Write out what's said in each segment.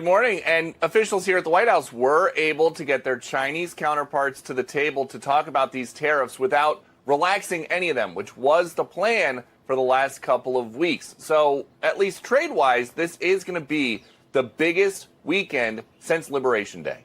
morning. And officials here at the White House were able to get their Chinese counterparts to the table to talk about these tariffs without relaxing any of them, which was the plan for the last couple of weeks. So at least trade-wise, this is going to be the biggest weekend since Liberation Day.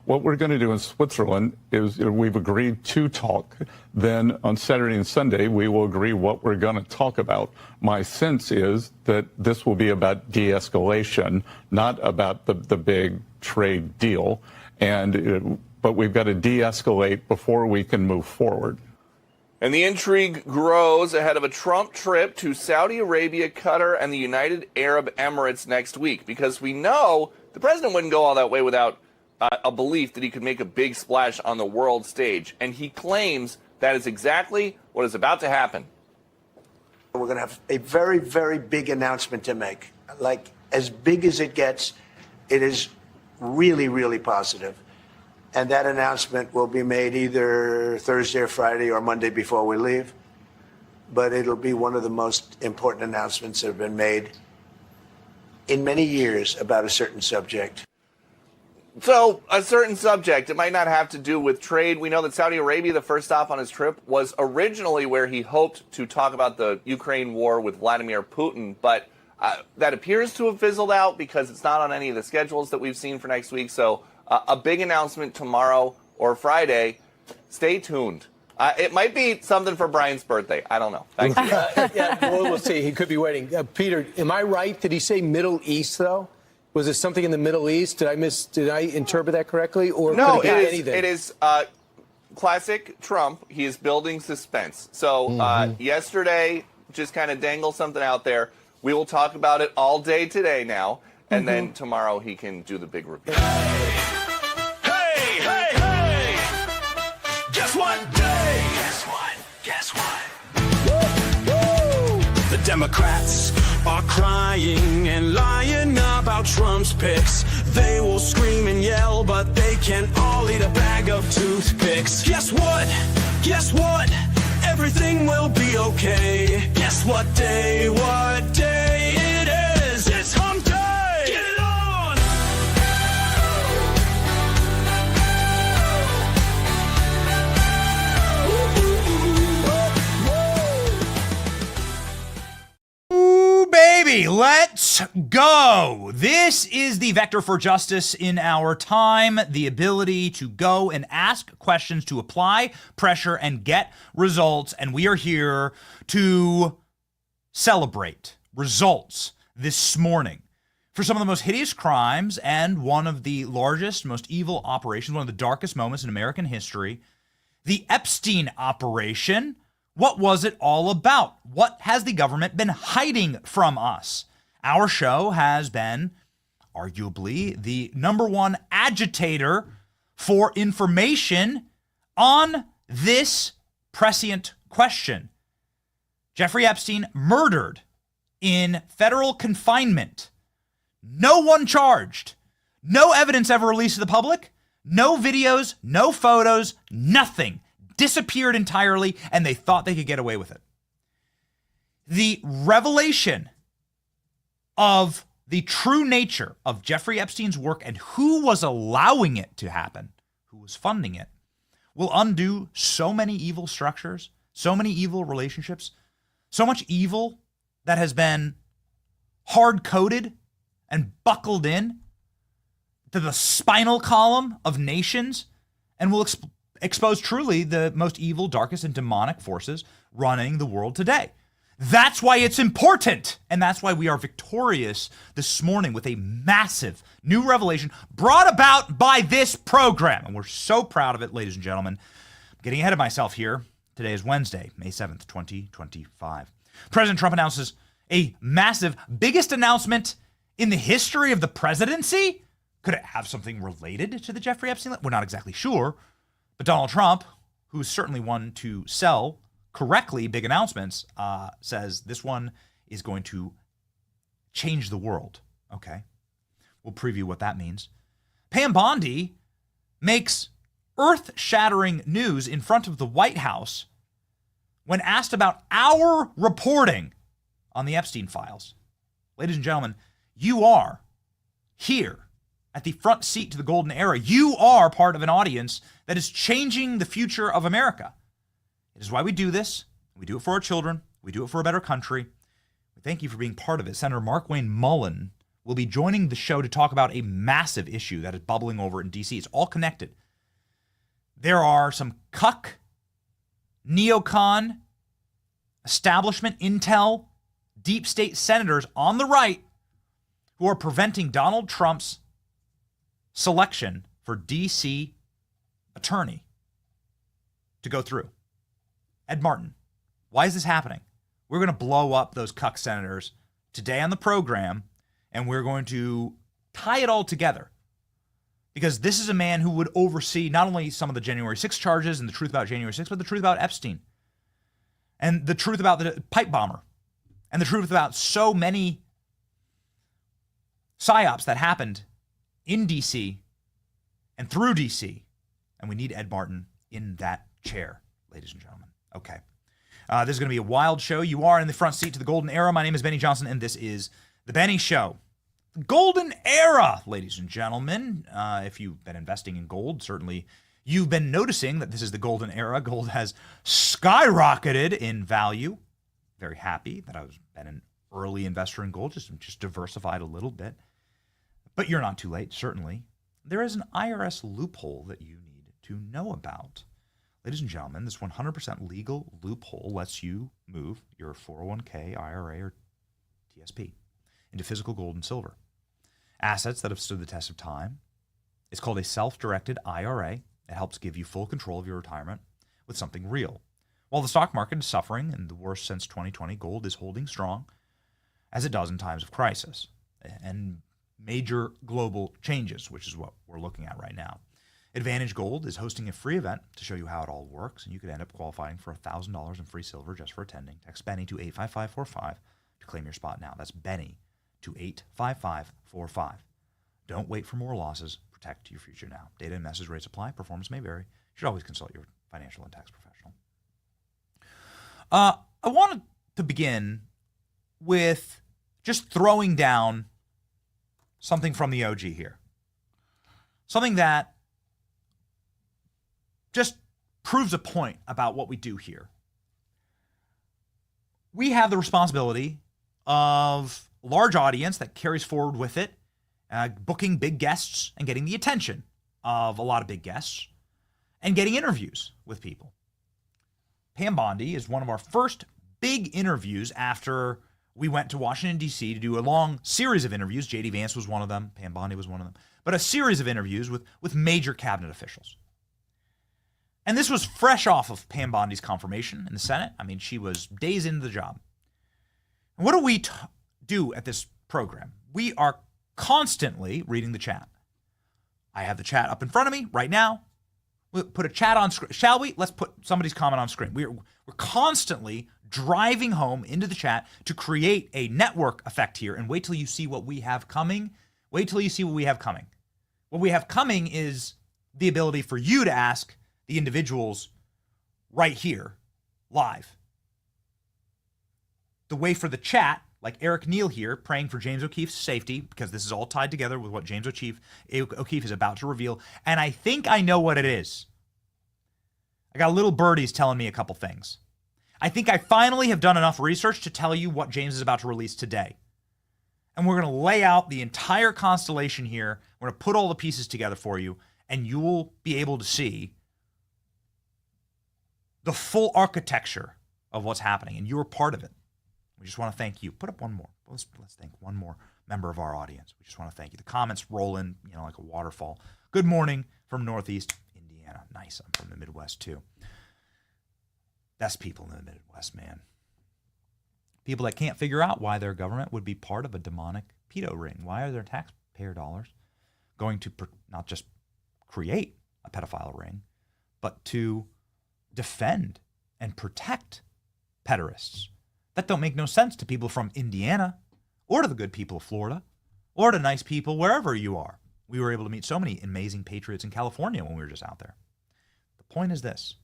What we're going to do in Switzerland is we've agreed to talk. Then on Saturday and Sunday, we will agree what we're going to talk about. My sense is that this will be about de-escalation, not about the big trade deal. But we've got to de-escalate before we can move forward. And the intrigue grows ahead of a Trump trip to Saudi Arabia, Qatar, and the United Arab Emirates next week, because we know the president wouldn't go all that way without a belief that he could make a big splash on the world stage. And he claims that is exactly what is about to happen. We're going to have a very, very big announcement to make. Like, as big as it gets, it is really, really positive. And that announcement will be made either Thursday or Friday or Monday before we leave. But it'll be one of the most important announcements that have been made in many years about a certain subject. So, a certain subject, it might not have to do with trade. We know that Saudi Arabia, the first stop on his trip, was originally where he hoped to talk about the Ukraine war with Vladimir Putin, but that appears to have fizzled out because it's not on any of the schedules that we've seen for next week. So, a big announcement tomorrow or Friday. Stay tuned. It might be something for Brian's birthday. I don't know. Thanks. Yeah, we'll see. He could be waiting. Peter, am I right? Did he say Middle East, though? Was it something in the Middle East? Did I interpret that correctly? Or no, it is classic Trump. He is building suspense. So yesterday, just kind of dangle something out there. We will talk about it all day today now. And then tomorrow he can do the big reveal. Hey! Guess what day? Guess what? Woo! The Democrats are crying and lying about Trump's picks. They will scream and yell, but they can all eat a bag of toothpicks. Guess what? Everything will be okay. Guess what day? What day it is? It's hump day! Get it on! Ooh, baby, let's go. This is the vector for justice in our time, the ability to go and ask questions, to apply pressure and get results. And we are here to celebrate results this morning for some of the most hideous crimes and one of the largest, most evil operations, one of the darkest moments in American history, the Epstein operation. What was it all about? What has the government been hiding from us? Our show has been arguably the #1 agitator for information on this prescient question. Jeffrey Epstein murdered in federal confinement. No one charged. No evidence ever released to the public. No videos, no photos, nothing. Disappeared entirely, and they thought they could get away with it. The revelation of the true nature of Jeffrey Epstein's work and who was allowing it to happen, who was funding it, will undo so many evil structures, so many evil relationships, so much evil that has been hard-coded and buckled in to the spinal column of nations, and will expose truly the most evil, darkest, and demonic forces running the world today. That's why it's important, and that's why we are victorious this morning with a massive new revelation brought about by this program. And we're so proud of it, ladies and gentlemen. I'm getting ahead of myself here. Today is Wednesday, May 7th, 2025. President Trump announces a massive, biggest announcement in the history of the presidency. Could it have something related to the Jeffrey Epstein? We're not exactly sure. But Donald Trump, who's certainly one to sell correctly big announcements, says this one is going to change the world. Okay. We'll preview what that means. Pam Bondi makes earth-shattering news in front of the White House when asked about our reporting on the Epstein files. Ladies and gentlemen, you are here at the front seat to the golden era. You are part of an audience that is changing the future of America. It is why we do this. We do it for our children. We do it for a better country. We thank you for being part of it. Senator Mark Wayne Mullen will be joining the show to talk about a massive issue that is bubbling over in D.C. It's all connected. There are some cuck, neocon, establishment, intel, deep state senators on the right who are preventing Donald Trump's selection for D.C. attorney to go through. Ed Martin. Why is this happening? We're going to blow up those cuck senators today on the program, and we're going to tie it all together. Because this is a man who would oversee not only some of the January 6th charges and the truth about January 6th, but the truth about Epstein. And the truth about the pipe bomber. And the truth about so many psyops that happened in D.C. and through D.C. And we need Ed Martin in that chair, ladies and gentlemen. Okay. This is going to be a wild show. You are in the front seat to the golden era. My name is Benny Johnson, and this is The Benny Show. The golden era, ladies and gentlemen. If you've been investing in gold, certainly you've been noticing that this is the golden era. Gold has skyrocketed in value. Very happy that I've been an early investor in gold, just diversified a little bit. But you're not too late, certainly. There is an IRS loophole that you need to know about. Ladies and gentlemen, this 100% legal loophole lets you move your 401k, IRA, or TSP into physical gold and silver. Assets that have stood the test of time. It's called a self-directed IRA. It helps give you full control of your retirement with something real. While the stock market is suffering, and the worst since 2020, gold is holding strong, as it does in times of crisis and major global changes, which is what we're looking at right now. Advantage Gold is hosting a free event to show you how it all works, and you could end up qualifying for $1,000 in free silver just for attending. Text Benny to 85545 to claim your spot now. That's Benny to 85545. Don't wait for more losses. Protect your future now. Data and message rates apply. Performance may vary. You should always consult your financial and tax professional. I wanted to begin with just throwing down something from the OG here. Something that just proves a point about what we do here. We have the responsibility of a large audience that carries forward with it, booking big guests and getting the attention of a lot of big guests and getting interviews with people. Pam Bondi is one of our first big interviews after we went to Washington, D.C. to do a long series of interviews. J.D. Vance was one of them. Pam Bondi was one of them. But a series of interviews with major cabinet officials. And this was fresh off of Pam Bondi's confirmation in the Senate. I mean, she was days into the job. And what do we do at this program? We are constantly reading the chat. I have the chat up in front of me right now. We'll put a chat on screen. Shall we? Let's put somebody's comment on screen. We're constantly driving home into the chat to create a network effect here. And wait till you see what we have coming. Wait till you see what we have coming. What we have coming is the ability for you to ask the individuals right here, live. The way for the chat, like Eric Neal here, praying for James O'Keefe's safety, because this is all tied together with what James O'Keefe is about to reveal. And I think I know what it is. I got little birdies telling me a couple things. I think I finally have done enough research to tell you what James is about to release today. And we're going to lay out the entire constellation here. We're going to put all the pieces together for you, and you will be able to see the full architecture of what's happening, and you're part of it. We just want to thank you. Put up one more. Let's thank one more member of our audience. We just want to thank you. The comments roll in, like a waterfall. Good morning from Northeast Indiana. Nice. I'm from the Midwest too. Best people in the Midwest, man. People that can't figure out why their government would be part of a demonic pedo ring. Why are their taxpayer dollars going to not just create a pedophile ring, but to defend and protect pederasts? That don't make no sense to people from Indiana or to the good people of Florida or to nice people wherever you are. We were able to meet so many amazing patriots in California when we were just out there. The point is this.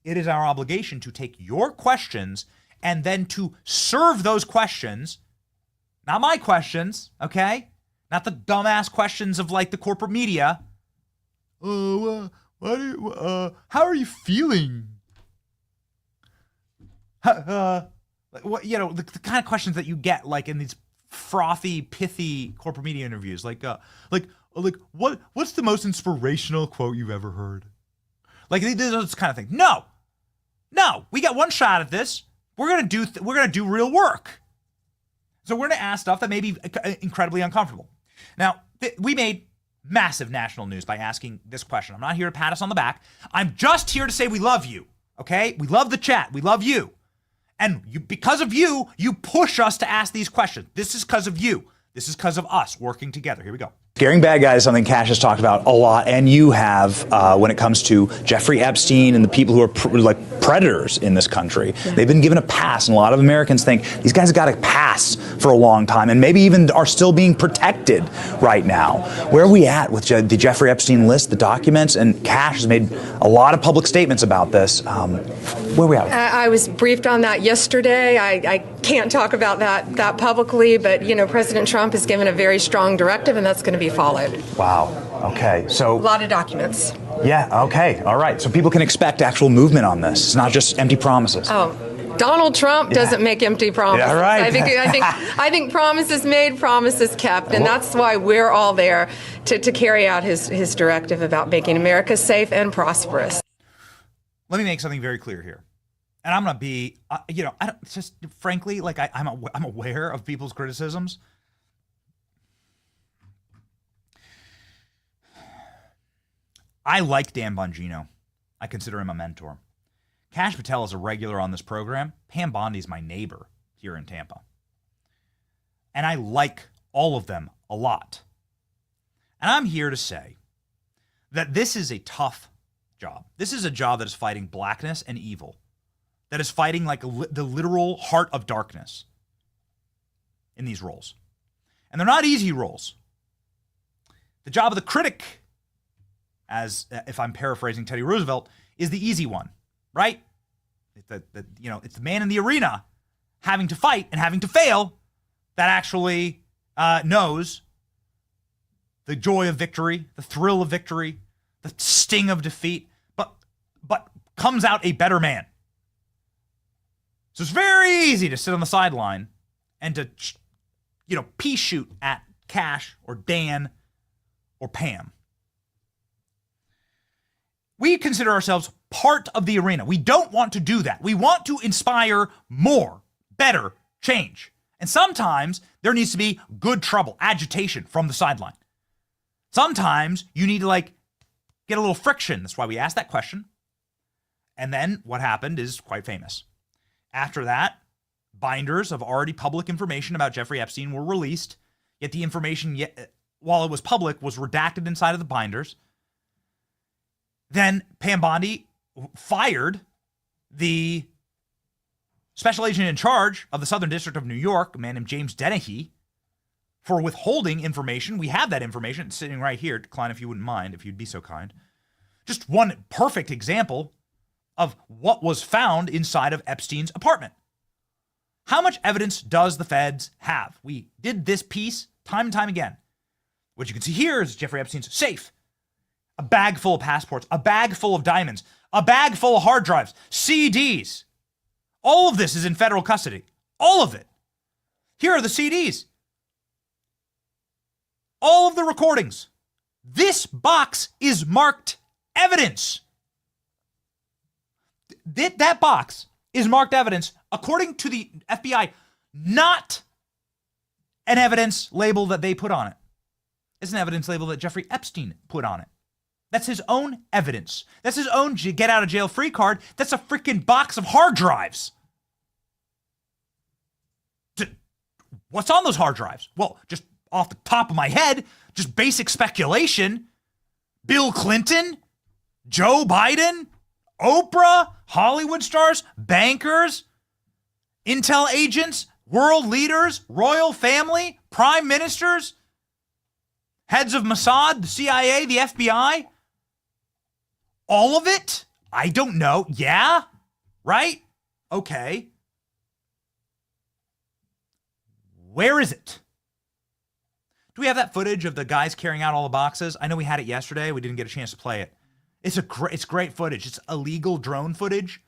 It is our obligation to take your questions and then to serve those questions, not my questions, okay? Not the dumbass questions of like the corporate media. How are you feeling? What, you know, the kind of questions that you get like in these frothy, pithy corporate media interviews, like what's the most inspirational quote you've ever heard? Like this kind of thing. No, we got one shot at this. We're gonna do real work. So we're gonna ask stuff that may be incredibly uncomfortable. Now we made massive national news by asking this question. I'm not here to pat us on the back. I'm just here to say we love you. Okay, we love the chat. We love you, and because of you, you push us to ask these questions. This is because of you. This is because of us working together. Here we go. Scaring bad guys is something Cash has talked about a lot, and you have when it comes to Jeffrey Epstein and the people who are like predators in this country. Yeah. They've been given a pass, and a lot of Americans think these guys have got a pass for a long time, and maybe even are still being protected right now. Where are we at with the Jeffrey Epstein list, the documents? And Cash has made a lot of public statements about this. Where are we at? I was briefed on that yesterday. I can't talk about that publicly, but you know, President Trump has given a very strong directive, and that's going to be followed. Wow. Okay. So a lot of documents. Yeah. Okay. All right. So people can expect actual movement on this. It's not just empty promises. Oh, Donald Trump doesn't make empty promises. Yeah, right. I think promises made, promises kept, and that's why we're all there to carry out his directive about making America safe and prosperous. Let me make something very clear here. And I'm going to be, you know, frankly, like I'm aware of people's criticisms. I like Dan Bongino. I consider him a mentor. Kash Patel is a regular on this program. Pam Bondi's my neighbor here in Tampa. And I like all of them a lot. And I'm here to say that this is a tough job. This is a job that is fighting blackness and evil, that is fighting like the literal heart of darkness in these roles. And they're not easy roles. The job of the critic, as if I'm paraphrasing Teddy Roosevelt, is the easy one, right? It's the man in the arena having to fight and having to fail that actually knows the joy of victory, the thrill of victory, the sting of defeat, but comes out a better man. So it's very easy to sit on the sideline and to, pea shoot at Cash or Dan or Pam. We consider ourselves part of the arena. We don't want to do that. We want to inspire more, better change. And sometimes there needs to be good trouble, agitation from the sideline. Sometimes you need to get a little friction. That's why we asked that question. And then what happened is quite famous. After that, binders of already public information about Jeffrey Epstein were released, yet the information, while it was public, was redacted inside of the binders. Then Pam Bondi fired the special agent in charge of the Southern District of New York, a man named James Dennehy, for withholding information. We have that information. It's sitting right here. Klein, if you wouldn't mind, if you'd be so kind. Just one perfect example of what was found inside of Epstein's apartment. How much evidence does the feds have? We did this piece time and time again. What you can see here is Jeffrey Epstein's safe. A bag full of passports, a bag full of diamonds, a bag full of hard drives, CDs. All of this is in federal custody. All of it. Here are the CDs. All of the recordings. This box is marked evidence. That box is marked evidence, according to the FBI, not an evidence label that they put on it. It's an evidence label that Jeffrey Epstein put on it. That's his own evidence. That's his own get out of jail free card. That's a freaking box of hard drives. What's on those hard drives? Well, just off the top of my head, just basic speculation. Bill Clinton, Joe Biden, Oprah, Hollywood stars, bankers, intel agents, world leaders, royal family, prime ministers, heads of Mossad, the CIA, the FBI. All of it? I don't know. Yeah? Right? Okay. Where is it? Do we have that footage of the guys carrying out all the boxes? I know we had it yesterday. We didn't get a chance to play it. It's great footage. It's illegal drone footage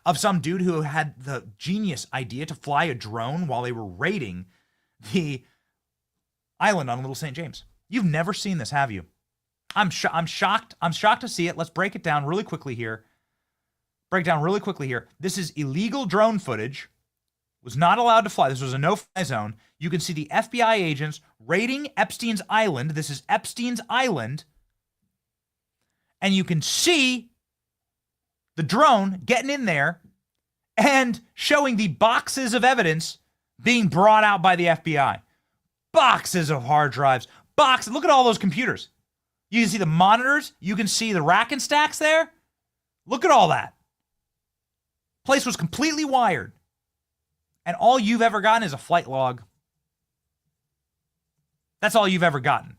of some dude who had the genius idea to fly a drone while they were raiding the island on Little St. James. You've never seen this, have you? I'm shocked. I'm shocked to see it. Let's break it down really quickly here. This is illegal drone footage. Was not allowed to fly. This was a no-fly zone. You can see the FBI agents raiding Epstein's island. This is Epstein's island. And you can see the drone getting in there and showing the boxes of evidence being brought out by the FBI. Boxes of hard drives. Boxes. Look at all those computers. You can see the monitors. You can see the rack and stacks there. Look at all that. Place was completely wired. And all you've ever gotten is a flight log. That's all you've ever gotten.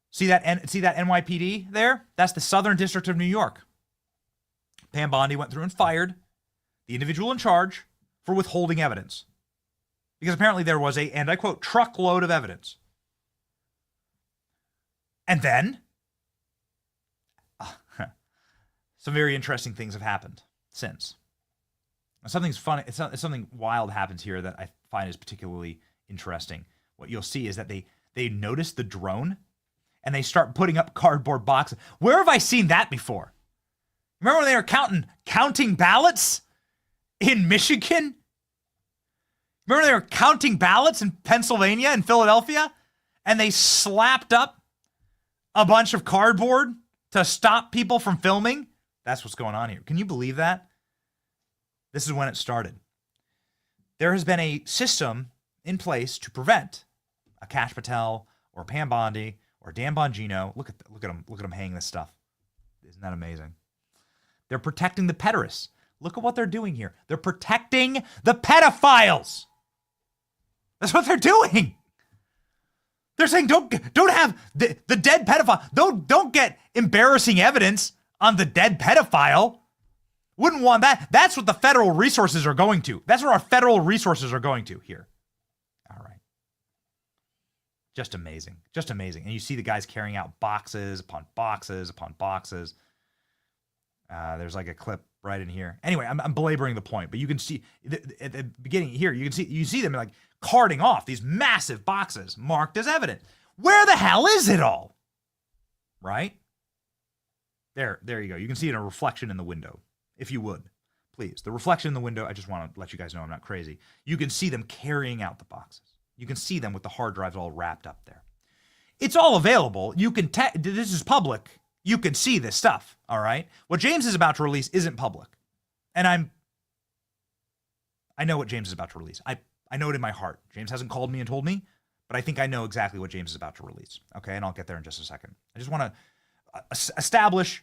See that NYPD there? That's the Southern District of New York. Pam Bondi went through and fired the individual in charge for withholding evidence. Because apparently there was a, and I quote, truckload of evidence. And then, some very interesting things have happened since. Something's funny, something wild happens here that I find is particularly interesting. What you'll see is that they notice the drone and they start putting up cardboard boxes. Where have I seen that before? Remember when they were counting ballots in Michigan? Remember they were counting ballots in Pennsylvania and Philadelphia? And they slapped up a bunch of cardboard to stop people from filming? That's what's going on here. Can you believe that? This is when it started. There has been a system in place to prevent a Kash Patel or Pam Bondi or Dan Bongino. Look at them hanging this stuff. Isn't that amazing? They're protecting the pederasts. Look at what they're doing here. They're protecting the pedophiles. That's what they're doing. They're saying don't have the dead pedophile. Don't get embarrassing evidence on the dead pedophile. Wouldn't want that. That's what the federal resources are going to. That's where our federal resources are going to here. All right. Just amazing. Just amazing. And you see the guys carrying out boxes upon boxes upon boxes. There's like a clip right in here. Anyway, I'm belaboring the point, but you can see at the beginning here, you see them like carting off these massive boxes marked as evidence. Where the hell is it all? Right? There you go. You can see it in a reflection in the window, if you would, please. The reflection in the window, I just want to let you guys know I'm not crazy. You can see them carrying out the boxes. You can see them with the hard drives all wrapped up there. It's all available. You can, this is public. You can see this stuff, all right? What James is about to release isn't public. And I know what James is about to release. I know it in my heart. James hasn't called me and told me, but I think I know exactly what James is about to release, okay? And I'll get there in just a second. I just want to establish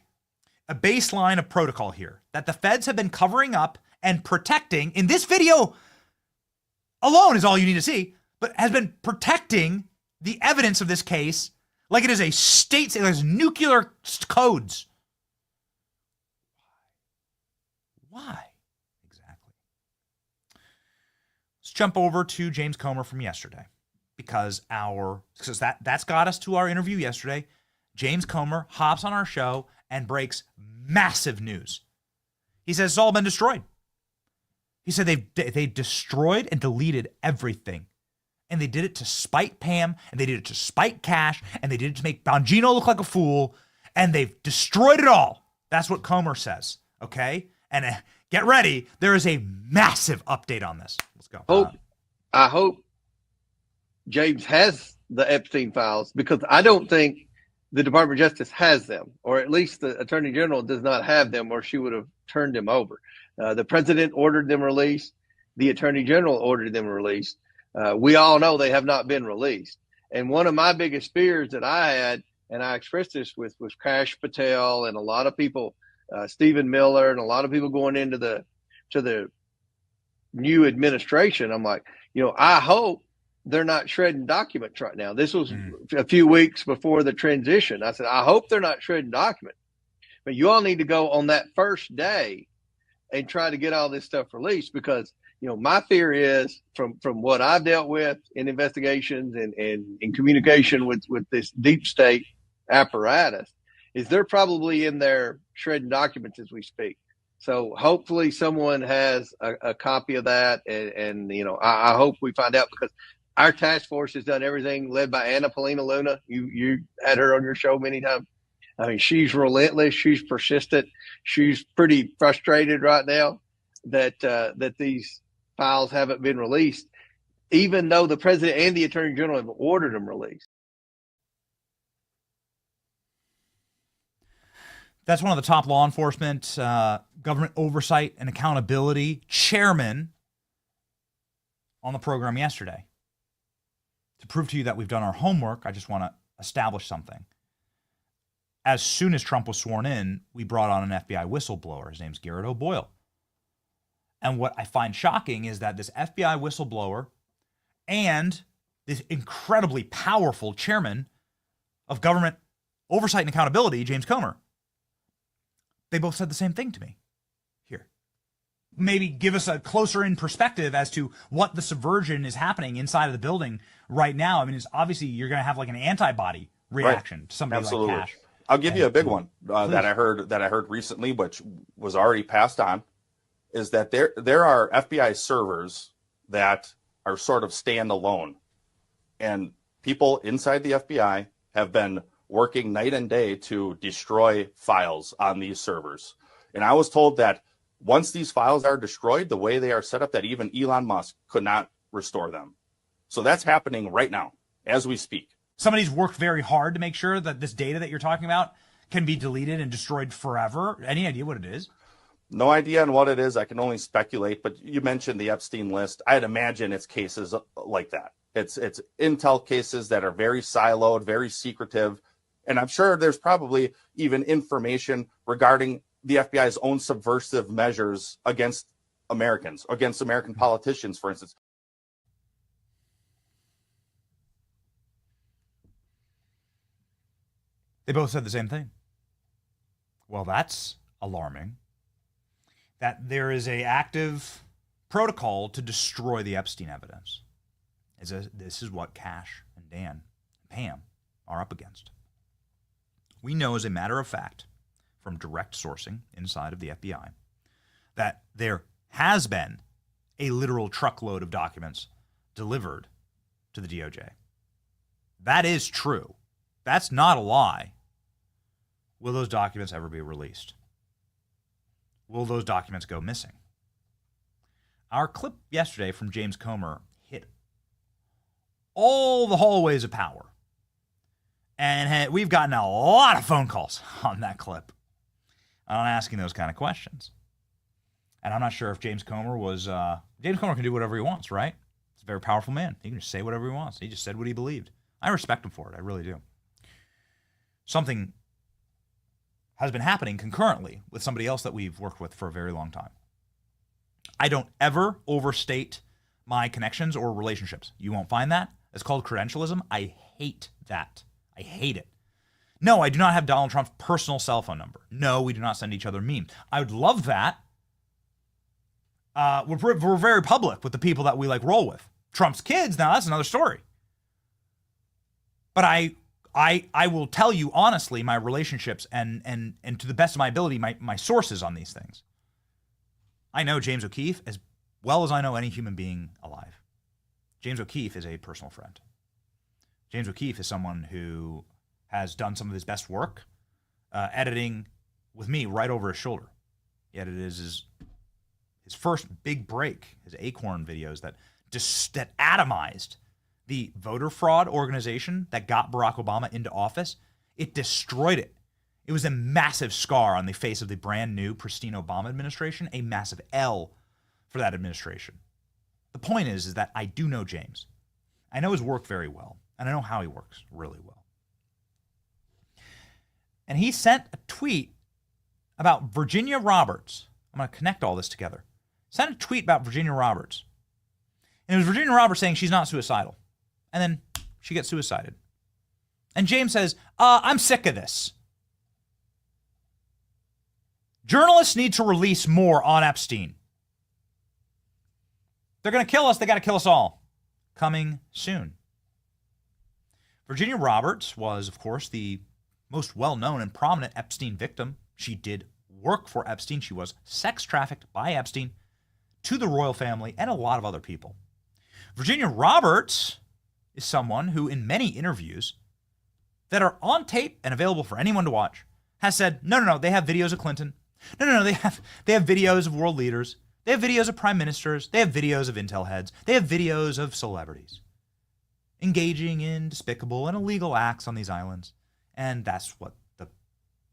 a baseline of protocol here that the feds have been covering up and protecting. In this video alone is all you need to see, but has been protecting the evidence of this case like it is a state, it has nuclear codes. Why? Exactly. Let's jump over to James Comer from yesterday because that's got us to our interview yesterday. James Comer hops on our show and breaks massive news. He says it's all been destroyed. He said they destroyed and deleted everything. And they did it to spite Pam, and they did it to spite Kash, and they did it to make Bongino look like a fool, and they've destroyed it all. That's what Comer says, okay? And get ready. There is a massive update on this. Let's go. I hope James has the Epstein files because I don't think the Department of Justice has them, or at least the Attorney General does not have them, or she would have turned them over. The President ordered them released. The Attorney General ordered them released. We all know they have not been released. And one of my biggest fears that I had, and I expressed this with Kash Patel and a lot of people, Stephen Miller, and a lot of people going into the new administration. I'm like, I hope they're not shredding documents right now. This was a few weeks before the transition. I said, I hope they're not shredding documents. But you all need to go on that first day and try to get all this stuff released because, my fear is from what I've dealt with in investigations and in communication with this deep state apparatus, is they're probably in there shredding documents as we speak. So hopefully someone has a copy of that, and I hope we find out, because our task force has done everything, led by Anna Paulina Luna. You had her on your show many times. I mean, she's relentless. She's persistent. She's pretty frustrated right now that these files haven't been released, even though the president and the attorney general have ordered them released. That's one of the top law enforcement, government oversight and accountability chairmen on the program yesterday. To prove to you that we've done our homework, I just want to establish something. As soon as Trump was sworn in, we brought on an FBI whistleblower. His name's Garrett O'Boyle. And what I find shocking is that this FBI whistleblower and this incredibly powerful chairman of government oversight and accountability, James Comer, they both said the same thing to me here. Maybe give us a closer in perspective as to what the subversion is happening inside of the building right now. I mean, it's obviously you're going to have like an antibody reaction to somebody Absolutely. like Cash. I'll give you a big one that I heard recently, which was already passed on, is that there are FBI servers that are sort of standalone, and people inside the FBI have been working night and day to destroy files on these servers. And I was told that once these files are destroyed, the way they are set up, that even Elon Musk could not restore them. So that's happening right now as we speak. Somebody's worked very hard to make sure that this data that you're talking about can be deleted and destroyed forever. Any idea what it is? No idea on what it is. I can only speculate, but you mentioned the Epstein list. I'd imagine it's cases like that. It's intel cases that are very siloed, very secretive. And I'm sure there's probably even information regarding the FBI's own subversive measures against Americans, against American politicians, for instance. They both said the same thing. Well, that's alarming. That there is an active protocol to destroy the Epstein evidence. This is what Cash and Dan and Pam are up against. We know, as a matter of fact, from direct sourcing inside of the FBI, that there has been a literal truckload of documents delivered to the DOJ. That is true. That's not a lie. Will those documents ever be released? Will those documents go missing? Our clip yesterday from James Comer hit all the hallways of power. And we've gotten a lot of phone calls on that clip on asking those kind of questions. And I'm not sure if James Comer was... James Comer can do whatever he wants, right? He's a very powerful man. He can just say whatever he wants. He just said what he believed. I respect him for it. I really do. Something has been happening concurrently with somebody else that we've worked with for a very long time. I don't ever overstate my connections or relationships. You won't find that. It's called credentialism. I hate that. I hate it. No, I do not have Donald Trump's personal cell phone number. No, we do not send each other memes. I would love that. We're very public with the people that we roll with. Trump's kids, now that's another story. But I will tell you honestly my relationships and to the best of my ability, my sources on these things. I know James O'Keefe as well as I know any human being alive. James O'Keefe is a personal friend. James O'Keefe is someone who has done some of his best work editing with me right over his shoulder. He edited his first big break, his Acorn videos that atomized the voter fraud organization that got Barack Obama into office. It destroyed it. It was a massive scar on the face of the brand new, pristine Obama administration, a massive L for that administration. The point is that I do know James. I know his work very well, and I know how he works really well. And he sent a tweet about Virginia Roberts. I'm going to connect all this together. Sent a tweet about Virginia Roberts. And it was Virginia Roberts saying she's not suicidal. And then she gets suicided. And James says, I'm sick of this. Journalists need to release more on Epstein. They're going to kill us. They got to kill us all. Coming soon. Virginia Roberts was, of course, the most well-known and prominent Epstein victim. She did work for Epstein. She was sex trafficked by Epstein to the royal family and a lot of other people. Virginia Roberts is someone who, in many interviews that are on tape and available for anyone to watch, has said, no, they have videos of Clinton. No, they have videos of world leaders. They have videos of prime ministers. They have videos of intel heads. They have videos of celebrities engaging in despicable and illegal acts on these islands. And that's what the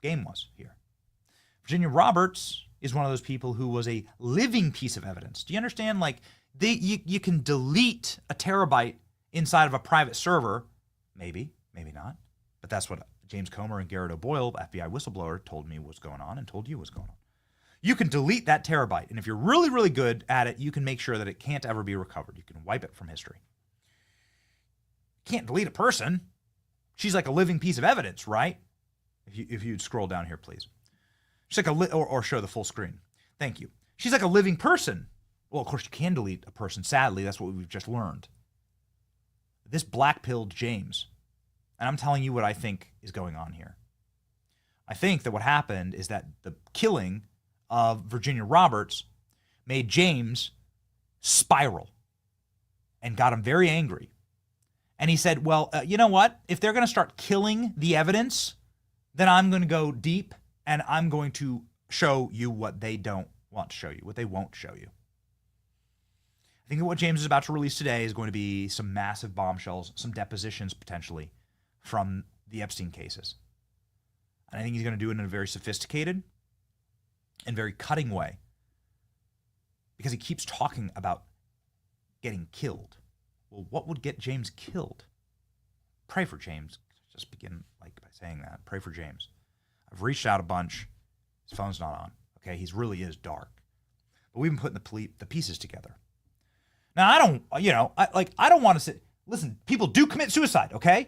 game was here. Virginia Roberts is one of those people who was a living piece of evidence. Do you understand? Like, you can delete a terabyte inside of a private server. Maybe not. But that's what James Comer and Garrett O'Boyle, FBI whistleblower, told me was going on and told you was going on. You can delete that terabyte. And if you're really, really good at it, you can make sure that it can't ever be recovered. You can wipe it from history. You can't delete a person. She's like a living piece of evidence, right? If you'd scroll down here, please. She's like or show the full screen. Thank you. She's like a living person. Well, of course, you can delete a person. Sadly, that's what we've just learned. This black-pilled James, and I'm telling you what I think is going on here. I think that what happened is that the killing of Virginia Roberts made James spiral and got him very angry. And he said, well, you know what? If they're going to start killing the evidence, then I'm going to go deep and I'm going to show you what they don't want to show you, what they won't show you. I think that what James is about to release today is going to be some massive bombshells, some depositions potentially from the Epstein cases. And I think he's going to do it in a very sophisticated and very cutting way because he keeps talking about getting killed. Well, what would get James killed? Pray for James. Just begin by saying that. Pray for James. I've reached out a bunch. His phone's not on. Okay, he really is dark. But we've been putting the pieces together. Now, I don't want to say, listen, people do commit suicide, okay?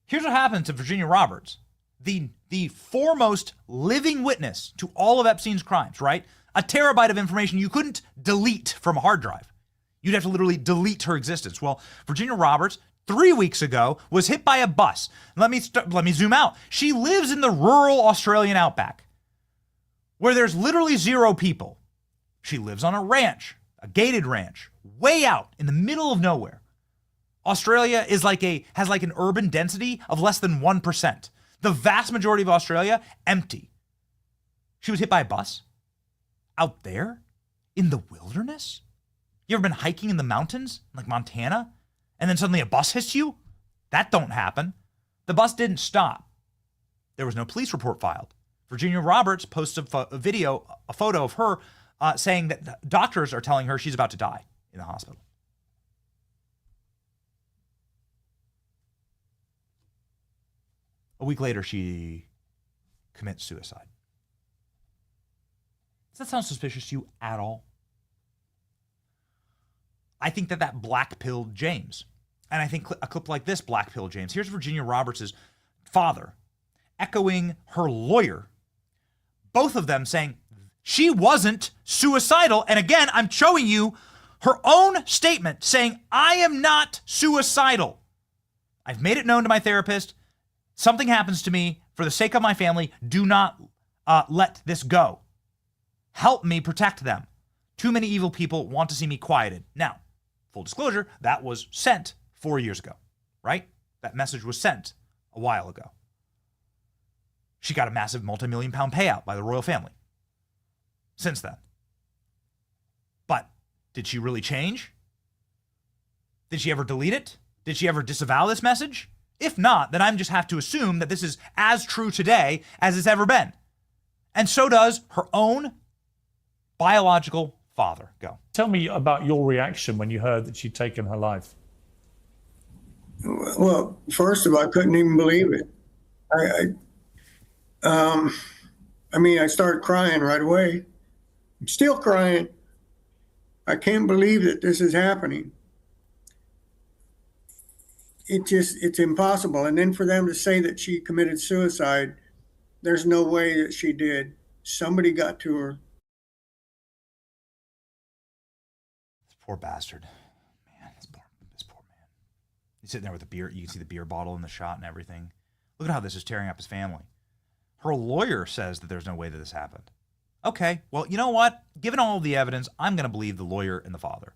Here's what happened to Virginia Roberts, the foremost living witness to all of Epstein's crimes, right? A terabyte of information you couldn't delete from a hard drive. You'd have to literally delete her existence. Well, Virginia Roberts, 3 weeks ago, was hit by a bus. Let me zoom out. She lives in the rural Australian outback, where there's literally 0 people. She lives on a ranch, a gated ranch, way out in the middle of nowhere. Australia has like an urban density of less than 1%. The vast majority of Australia, empty. She was hit by a bus out there in the wilderness. You ever been hiking in the mountains, like Montana, and then suddenly a bus hits you? That don't happen. The bus didn't stop. There was no police report filed. Virginia Roberts posts a photo of her saying that doctors are telling her she's about to die in the hospital. A week later, she commits suicide. Does that sound suspicious to you at all? I think that black-pilled James, and I think a clip like this black-pilled James. Here's Virginia Roberts' father echoing her lawyer, both of them saying she wasn't suicidal. And again, I'm showing you her own statement saying, I am not suicidal. I've made it known to my therapist. Something happens to me. For the sake of my family, do not let this go. Help me protect them. Too many evil people want to see me quieted. Now, full disclosure, that was sent 4 years ago, right? That message was sent a while ago. She got a massive multi-million-pound payout by the royal family since then. But did she really change? Did she ever delete it? Did she ever disavow this message? If not, then I just have to assume that this is as true today as it's ever been. And so does her own biological father. Go. Tell me about your reaction when you heard that she'd taken her life. Well, first of all, I couldn't even believe it. I started crying right away. I'm still crying. I can't believe that this is happening. It's impossible. And then for them to say that she committed suicide, there's no way that she did. Somebody got to her. Poor bastard. Man, this poor man. He's sitting there with a beer. You can see the beer bottle in the shot and everything. Look at how this is tearing up his family. Her lawyer says that there's no way that this happened. Okay, well, you know what? Given all of the evidence, I'm going to believe the lawyer and the father.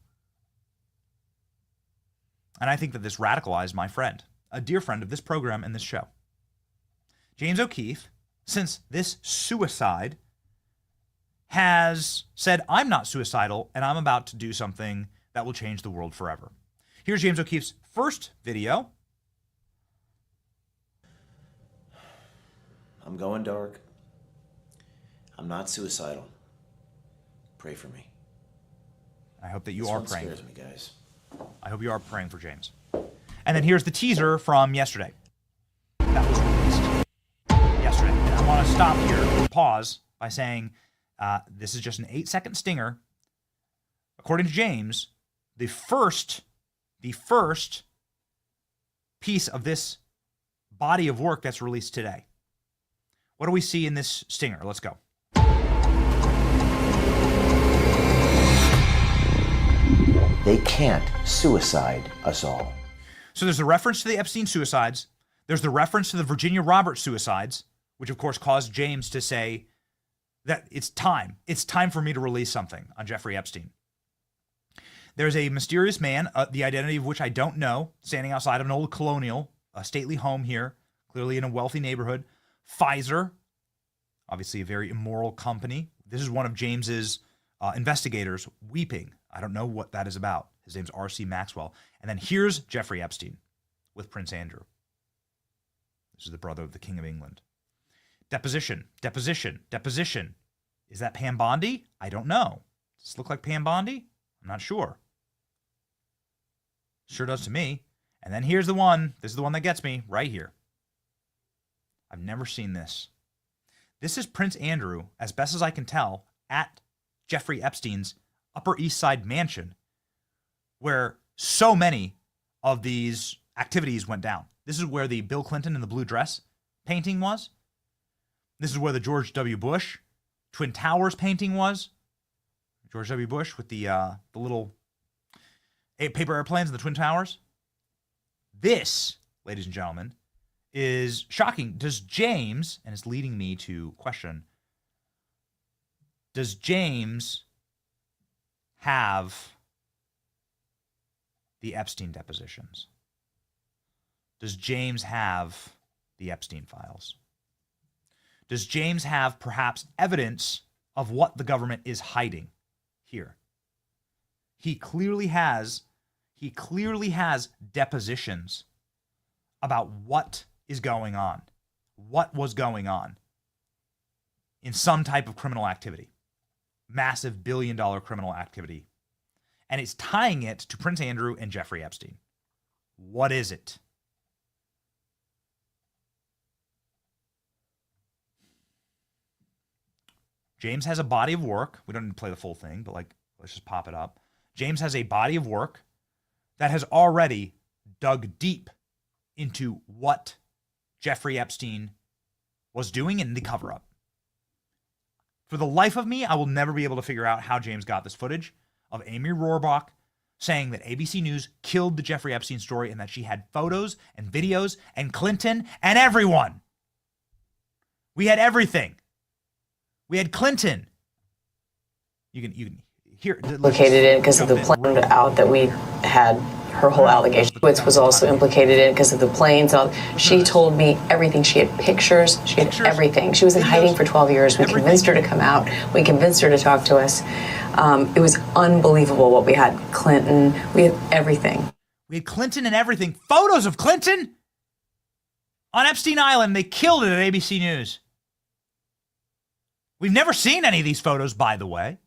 And I think that this radicalized my friend, a dear friend of this program and this show. James O'Keefe, since this suicide, has said, I'm not suicidal, and I'm about to do something that will change the world forever. Here's James O'Keefe's first video. I'm going dark. I'm not suicidal. Pray for me. I hope that you This are one praying. scares me, guys. I hope you are praying for James. And then here's the teaser from yesterday. That was released yesterday. And I want to stop here and pause by saying this is just an 8-second stinger. According to James, the first piece of this body of work that's released today. What do we see in this stinger? Let's go. They can't suicide us all. So there's a reference to the Epstein suicides. There's the reference to the Virginia Roberts suicides, which of course caused James to say that it's time. It's time for me to release something on Jeffrey Epstein. There's a mysterious man, the identity of which I don't know, standing outside of an old colonial, a stately home here, clearly in a wealthy neighborhood. Pfizer, obviously a very immoral company. This is one of James's investigators weeping. I don't know what that is about. His name's R.C. Maxwell. And then here's Jeffrey Epstein with Prince Andrew. This is the brother of the King of England. Deposition. Is that Pam Bondi? I don't know. Does this look like Pam Bondi? I'm not sure. Sure does to me. And then here's the one. This is the one that gets me right here. I've never seen this. This is Prince Andrew, as best as I can tell, at Jeffrey Epstein's Upper East Side mansion, where so many of these activities went down. This is where the Bill Clinton in the blue dress painting was. This is where the George W. Bush Twin Towers painting was. George W. Bush with the little paper airplanes in the Twin Towers. This, ladies and gentlemen, is shocking. Does James, and it's leading me to question, does James have the Epstein depositions? Does James have the Epstein files? Does James have perhaps evidence of what the government is hiding here? He clearly has depositions about what is going on, what was going on in some type of criminal activity, massive billion-dollar criminal activity. And it's tying it to Prince Andrew and Jeffrey Epstein. What is it? James has a body of work. We don't need to play the full thing, but let's just pop it up. James has a body of work that has already dug deep into what Jeffrey Epstein was doing in the cover-up. For the life of me, I will never be able to figure out how James got this footage of Amy Rohrbach saying that ABC News killed the Jeffrey Epstein story and that she had photos and videos and Clinton and everyone. We had everything. We had Clinton. You can hear. Implicated in because of the plane out that we had her whole allegation. Which was also implicated in because of the planes. She told me everything. She had pictures. She had everything. She was in hiding for 12 years. We convinced her to come out. We convinced her to talk to us. It was unbelievable what we had. Clinton. We had everything. We had Clinton and everything. Photos of Clinton on Epstein Island. They killed it at ABC News. We've never seen any of these photos, by the way.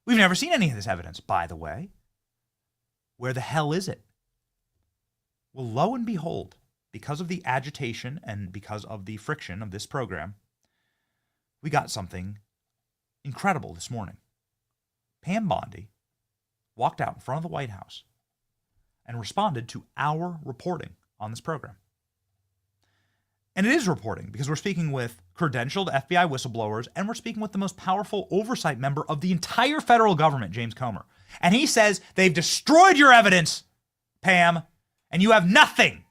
We've never seen any of this evidence, by the way. Where the hell is it? Well, lo and behold, because of the agitation and because of the friction of this program, we got something incredible this morning. Pam Bondi walked out in front of the White House and responded to our reporting on this program. And it is reporting because we're speaking with credentialed FBI whistleblowers and we're speaking with the most powerful oversight member of the entire federal government, James Comer. And he says they've destroyed your evidence, Pam, and you have nothing.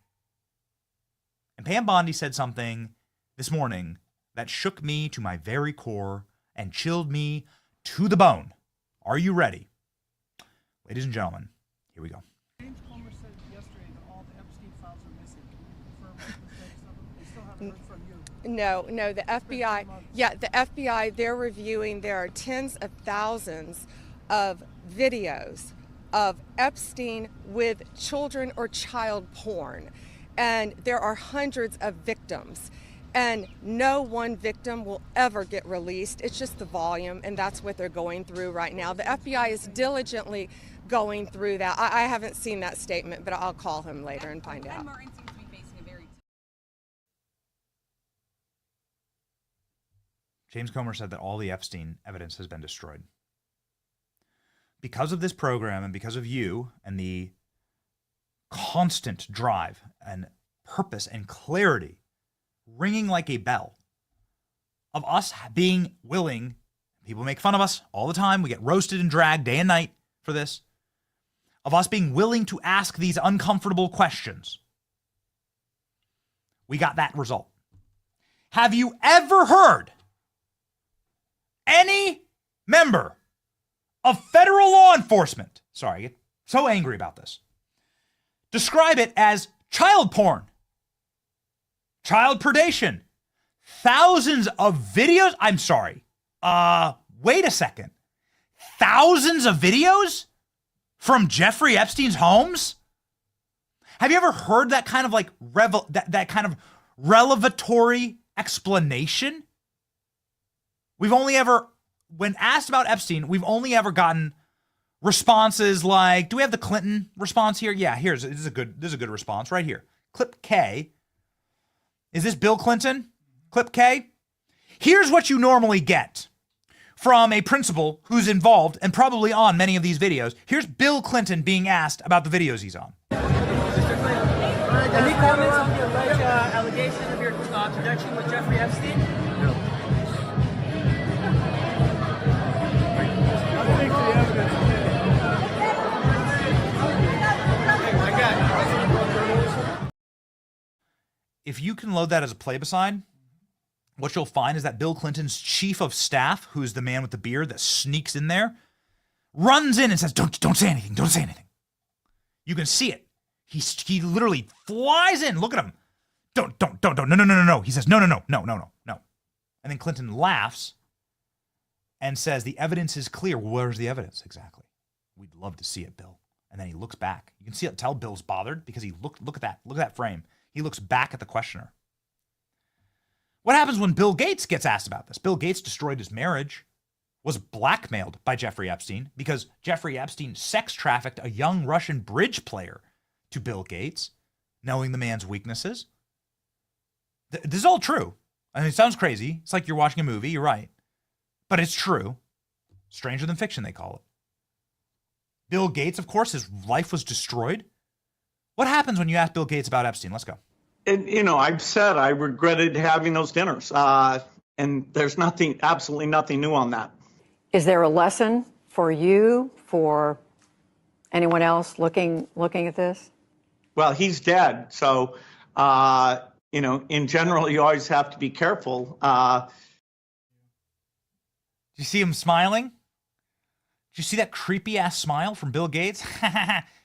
And Pam Bondi said something this morning that shook me to my very core and chilled me to the bone. Are you ready? Ladies and gentlemen, here we go. James Comer said yesterday that all the Epstein files are missing. Can you confirm the status of them? They still haven't heard from you. No, the FBI, the FBI, they're reviewing, there are tens of thousands of videos of Epstein with children or child porn. And there are hundreds of victims. And no one victim will ever get released. It's just the volume, and that's what they're going through right now. The FBI is diligently going through that. I haven't seen that statement, but I'll call him later and find out. James Comer said that all the Epstein evidence has been destroyed. Because of this program and because of you and the constant drive and purpose and clarity ringing like a bell of us being willing, people make fun of us all the time, we get roasted and dragged day and night for this, of us being willing to ask these uncomfortable questions. We got that result. Have you ever heard any member of federal law enforcement, sorry, I get so angry about this, describe it as child porn, child predation, thousands of videos? I'm sorry. Wait a second. Thousands of videos from Jeffrey Epstein's homes? Have you ever heard that kind of like that kind of revelatory explanation? We've only ever, when asked about Epstein, we've only ever gotten responses like, do we have the Clinton response here? Yeah, this is a good response right here. Clip K. Is this Bill Clinton? Clip K? Here's what you normally get from a principal who's involved and probably on many of these videos. Here's Bill Clinton being asked about the videos he's on. Any comments on the alleged allegation of your connection with Jeffrey Epstein? No. I think the evidence. If you can load that as a play-beside, what you'll find is that Bill Clinton's chief of staff, who's the man with the beard that sneaks in there, runs in and says, don't say anything, don't say anything. You can see it. He literally flies in. Look at him. Don't, no. He says, no. And then Clinton laughs and says, the evidence is clear. Where's the evidence exactly? We'd love to see it, Bill. And then he looks back. You can tell Bill's bothered because look at that frame. He looks back at the questioner. What happens when Bill Gates gets asked about this? Bill Gates destroyed his marriage, was blackmailed by Jeffrey Epstein because Jeffrey Epstein sex trafficked a young Russian bridge player to Bill Gates, knowing the man's weaknesses. This is all true. I mean, it sounds crazy. It's like you're watching a movie. You're right. But it's true. Stranger than fiction, they call it. Bill Gates, of course, his life was destroyed. What happens when you ask Bill Gates about Epstein? Let's go. And, I've said I regretted having those dinners. And there's absolutely nothing new on that. Is there a lesson for you, for anyone else looking at this? Well, he's dead. So, in general, you always have to be careful. Do you see him smiling? Did you see that creepy ass smile from Bill Gates?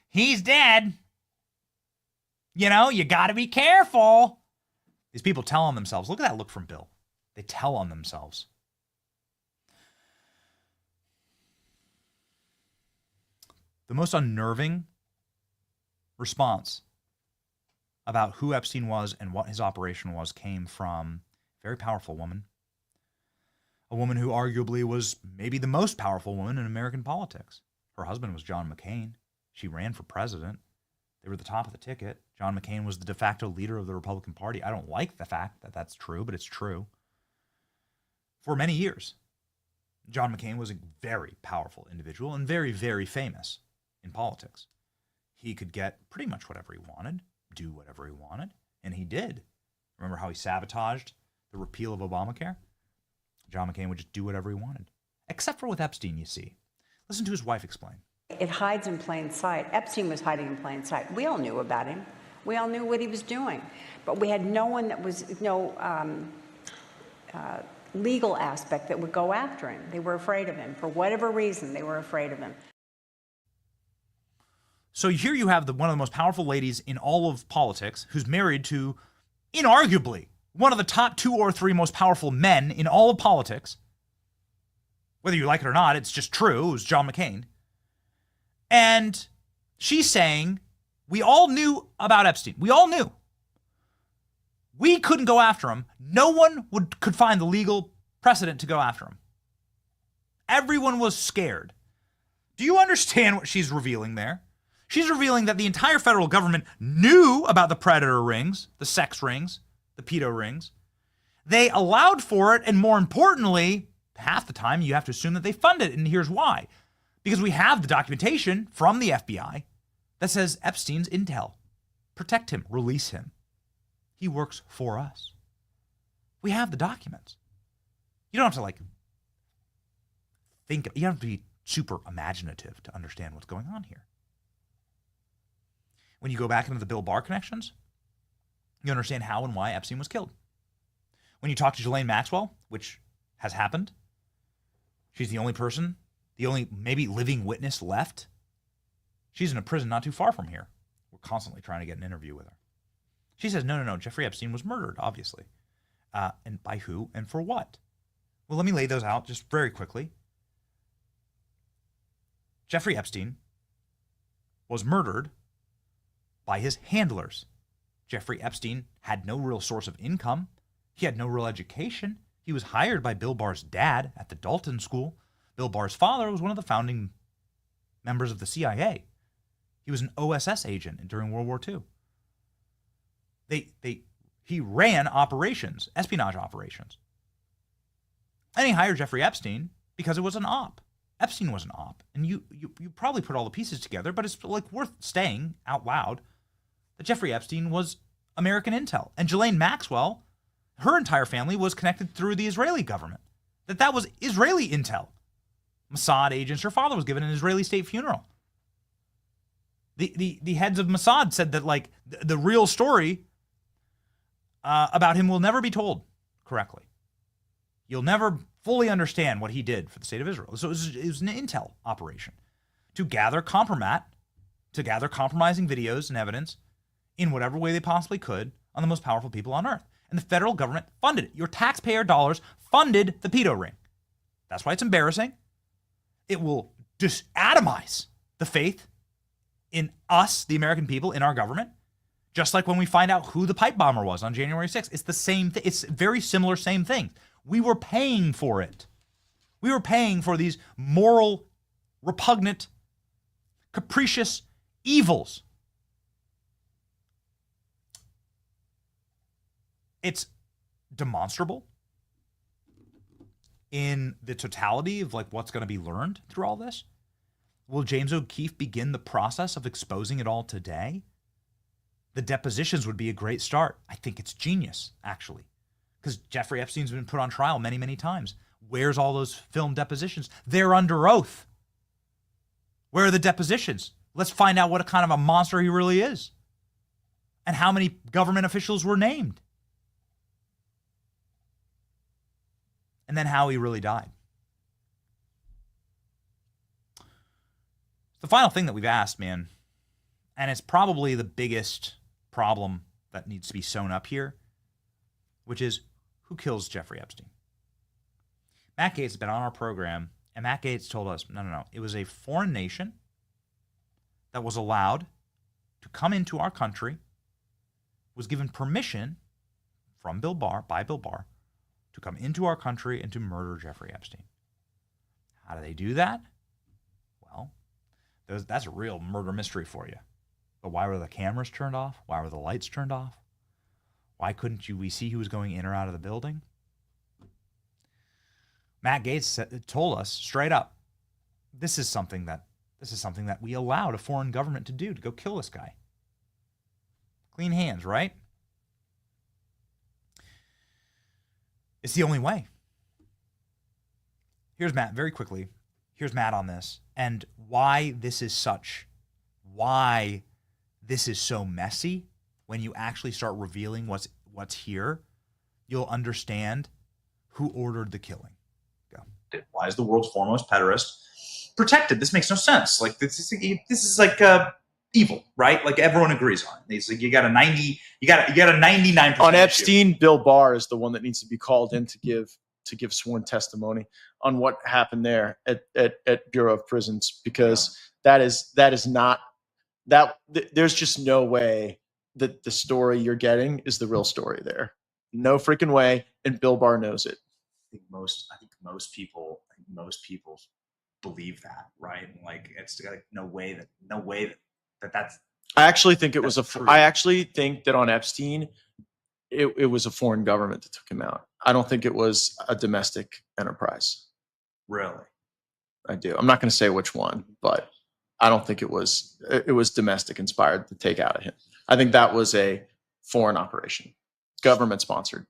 He's dead. You got to be careful. These people tell on themselves. Look at that look from Bill. They tell on themselves. The most unnerving response about who Epstein was and what his operation was came from a very powerful woman. A woman who arguably was maybe the most powerful woman in American politics. Her husband was John McCain. She ran for president. They were at the top of the ticket. John McCain was the de facto leader of the Republican Party. I don't like the fact that that's true, but it's true. For many years, John McCain was a very powerful individual and very, very famous in politics. He could get pretty much whatever he wanted, do whatever he wanted, and he did. Remember how he sabotaged the repeal of Obamacare? John McCain would just do whatever he wanted. Except for with Epstein, you see. Listen to his wife explain. It hides in plain sight. Epstein was hiding in plain sight. We all knew about him. We all knew what he was doing. But we had no one that was, legal aspect that would go after him. They were afraid of him. For whatever reason, they were afraid of him. So here you have one of the most powerful ladies in all of politics who's married to, inarguably, one of the top 2 or 3 most powerful men in all of politics. Whether you like it or not, it's just true. It was John McCain. And she's saying, we all knew about Epstein. We all knew. We couldn't go after him. No one could find the legal precedent to go after him. Everyone was scared. Do you understand what she's revealing there? She's revealing that the entire federal government knew about the predator rings, the sex rings, the pedo rings. They allowed for it, and more importantly, half the time you have to assume that they fund it, and here's why. Because we have the documentation from the FBI that says Epstein's intel. Protect him, release him. He works for us. We have the documents. You don't have to think, you don't have to be super imaginative to understand what's going on here. When you go back into the Bill Barr connections, you understand how and why Epstein was killed. When you talk to Ghislaine Maxwell, which has happened, she's the only person, the only maybe living witness left. She's in a prison not too far from here. We're constantly trying to get an interview with her. She says, no, Jeffrey Epstein was murdered, obviously. And by who and for what? Well, let me lay those out just very quickly. Jeffrey Epstein was murdered by his handlers. Jeffrey Epstein had no real source of income. He had no real education. He was hired by Bill Barr's dad at the Dalton School. Bill Barr's father was one of the founding members of the CIA. He was an OSS agent during World War II. He ran operations, espionage operations. And he hired Jeffrey Epstein because it was an op. Epstein was an op. And you probably put all the pieces together, but it's worth saying out loud that Jeffrey Epstein was American intel. And Ghislaine Maxwell, her entire family was connected through the Israeli government. That was Israeli intel. Mossad agents. Her father was given an Israeli state funeral. The heads of Mossad said that the real story about him will never be told correctly. You'll never fully understand what he did for the state of Israel. So it was an intel operation to gather compromising videos and evidence in whatever way they possibly could on the most powerful people on earth. And the federal government funded it. Your taxpayer dollars funded the pedo ring. That's why it's embarrassing. It will atomize the faith in us, the American people, in our government. Just like when we find out who the pipe bomber was on January 6th. It's the same thing. It's very similar, same thing. We were paying for it. We were paying for these moral, repugnant, capricious evils. It's demonstrable in the totality of what's going to be learned through all this. Will James O'Keefe begin the process of exposing it all today? The depositions would be a great start. I think it's genius, actually, because Jeffrey Epstein's been put on trial many, many times. Where's all those film depositions? They're under oath. Where are the depositions? Let's find out what kind of a monster he really is and how many government officials were named. And then how he really died. The final thing that we've asked, man, and it's probably the biggest problem that needs to be sewn up here, which is who kills Jeffrey Epstein? Matt Gaetz has been on our program, and Matt Gaetz told us, no. It was a foreign nation that was allowed to come into our country, was given permission from Bill Barr, by Bill Barr, to come into our country and to murder Jeffrey Epstein. How do they do that? Well, that's a real murder mystery for you. But why were the cameras turned off? Why were the lights turned off? Why couldn't we see who was going in or out of the building? Matt Gaetz told us straight up, this is something that we allowed a foreign government to do, to go kill this guy. Clean hands, right? It's the only way. Here's Matt very quickly. Here's Matt on this and why this is so messy. When you actually start revealing what's here, you'll understand who ordered the killing. Go. Why is the world's foremost pederast protected? This makes no sense. Like this is like evil, right? Like everyone agrees on it. It's like you got a 99% on Epstein. Bill Barr is the one that needs to be called in to give sworn testimony on what happened there at Bureau of Prisons, because that is not that. There's just no way that the story you're getting is the real story there. No freaking way, and Bill Barr knows it. I think most people believe that, right? And like it's like no way that's. I actually think it was I actually think that on Epstein, it was a foreign government that took him out. I don't think it was a domestic enterprise. Really? I do. I'm not going to say which one, but I don't think it was domestic inspired to take out of him. I think that was a foreign operation, government sponsored.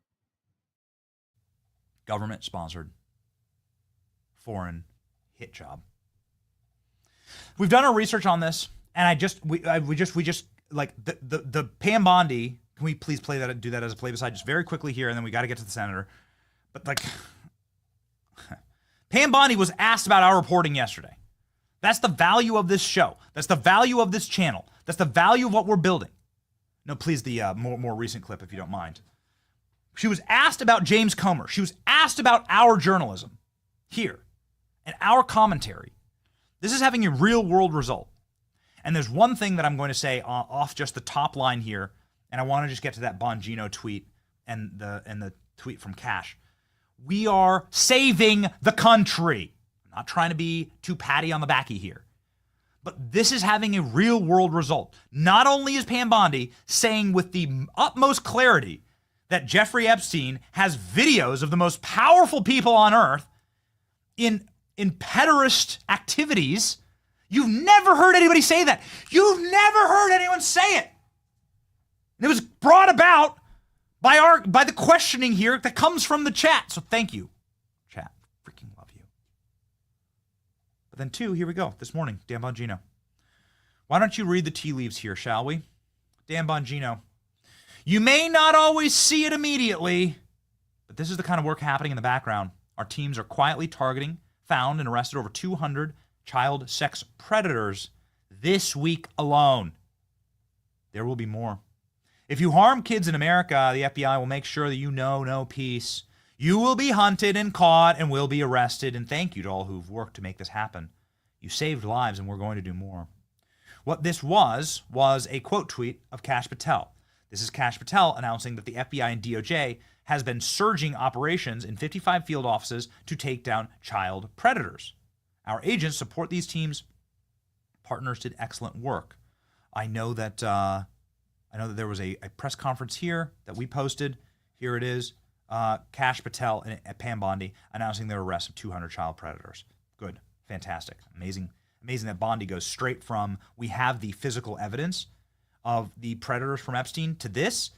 Government sponsored foreign hit job. We've done our research on this, and we just like the Pam Bondi. Can we please do that as a play beside just very quickly here, and then we got to get to the senator. But like, Pam Bondi was asked about our reporting yesterday. That's the value of this show. That's the value of this channel. That's the value of what we're building. No, please, the more recent clip, if you don't mind. She was asked about James Comer. She was asked about our journalism here and our commentary. This is having a real world result. And there's one thing that I'm going to say off just the top line here, and I want to just get to that Bongino tweet and the tweet from Cash. We are saving the country. I'm not trying to be too patty on the backy here. But this is having a real world result. Not only is Pam Bondi saying with the utmost clarity that Jeffrey Epstein has videos of the most powerful people on earth in pederast activities. You've never heard anybody say that. You've never heard anyone say it. And it was brought about by the questioning here that comes from the chat. So thank you, chat. Freaking love you. But then two, here we go. This morning, Dan Bongino. Why don't you read the tea leaves here, shall we? Dan Bongino. You may not always see it immediately, but this is the kind of work happening in the background. Our teams are quietly targeting, found, and arrested over 200 child sex predators this week alone. There will be more. If you harm kids in America, the FBI will make sure that you know no peace. You will be hunted and caught and will be arrested. And thank you to all who've worked to make this happen. You saved lives, and we're going to do more. What this was a quote tweet of Kash Patel. This is Kash Patel announcing that the FBI and DOJ has been surging operations in 55 field offices to take down child predators. Our agents support these teams. Partners did excellent work. I know that there was a press conference here that we posted. Here it is. Kash Patel and Pam Bondi announcing their arrest of 200 child predators. Good. Fantastic. Amazing that Bondi goes straight from we have the physical evidence of the predators from Epstein to this,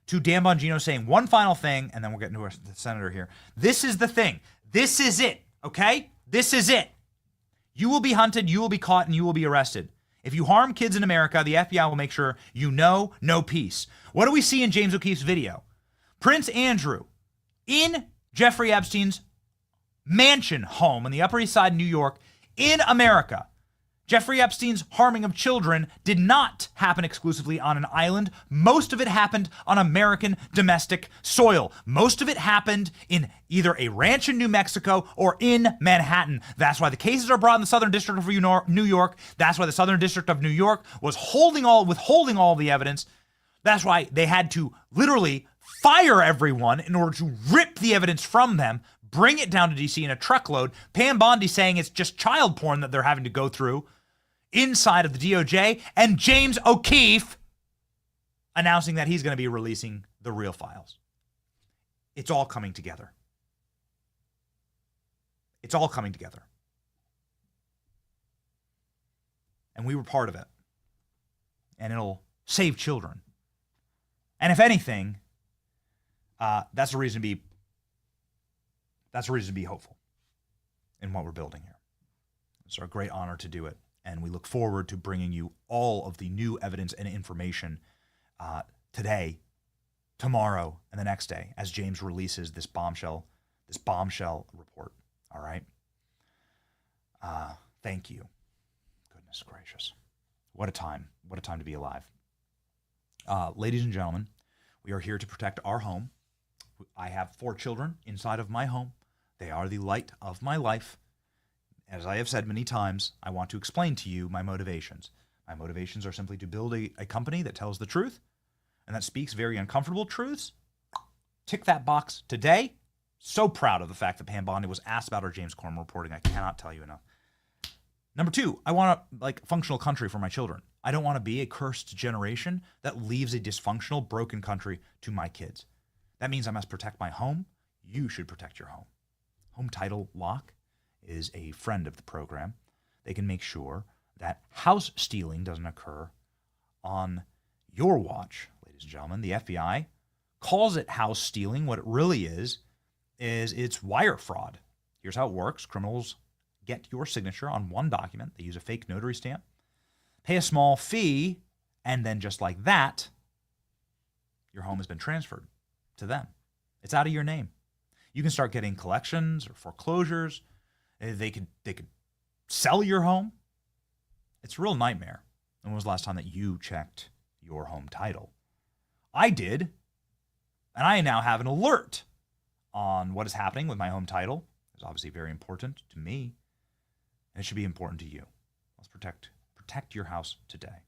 to Dan Bongino saying one final thing, and then we'll get into the senator here. This is the thing. This is it, okay? This is it. You will be hunted, you will be caught, and you will be arrested. If you harm kids in America, the FBI will make sure you know no peace. What do we see in James O'Keefe's video? Prince Andrew in Jeffrey Epstein's mansion home in the Upper East Side, New York, in America. Jeffrey Epstein's harming of children did not happen exclusively on an island. Most of it happened on American domestic soil. Most of it happened in either a ranch in New Mexico or in Manhattan. That's why the cases are brought in the Southern District of New York. That's why the Southern District of New York was withholding all the evidence. That's why they had to literally fire everyone in order to rip the evidence from them, bring it down to D.C. in a truckload. Pam Bondi saying it's just child porn that they're having to go through inside of the DOJ, and James O'Keefe announcing that he's going to be releasing the real files. It's all coming together. It's all coming together. And we were part of it. And it'll save children. And if anything, that's a reason to be hopeful in what we're building here. It's our great honor to do it. And we look forward to bringing you all of the new evidence and information today, tomorrow, and the next day as James releases this bombshell report. All right. Thank you. Goodness gracious. What a time. What a time to be alive. Ladies and gentlemen, we are here to protect our home. I have 4 children inside of my home. They are the light of my life. As I have said many times, I want to explain to you my motivations. My motivations are simply to build a company that tells the truth and that speaks very uncomfortable truths. Tick that box today. So proud of the fact that Pam Bondi was asked about our James Corman reporting. I cannot tell you enough. Number 2, I want a functional country for my children. I don't want to be a cursed generation that leaves a dysfunctional, broken country to my kids. That means I must protect my home. You should protect your home. Home Title Lock is a friend of the program. They can make sure that house stealing doesn't occur on your watch, ladies and gentlemen. The FBI calls it house stealing. What it really is it's wire fraud. Here's how it works. Criminals get your signature on one document. They use a fake notary stamp, pay a small fee, and then just like that, your home has been transferred to them. It's out of your name. You can start getting collections or foreclosures. They could sell your home. It's a real nightmare. When was the last time that you checked your home title? I did, and I now have an alert on what is happening with my home title. It's obviously very important to me, and it should be important to you. Let's protect your house today.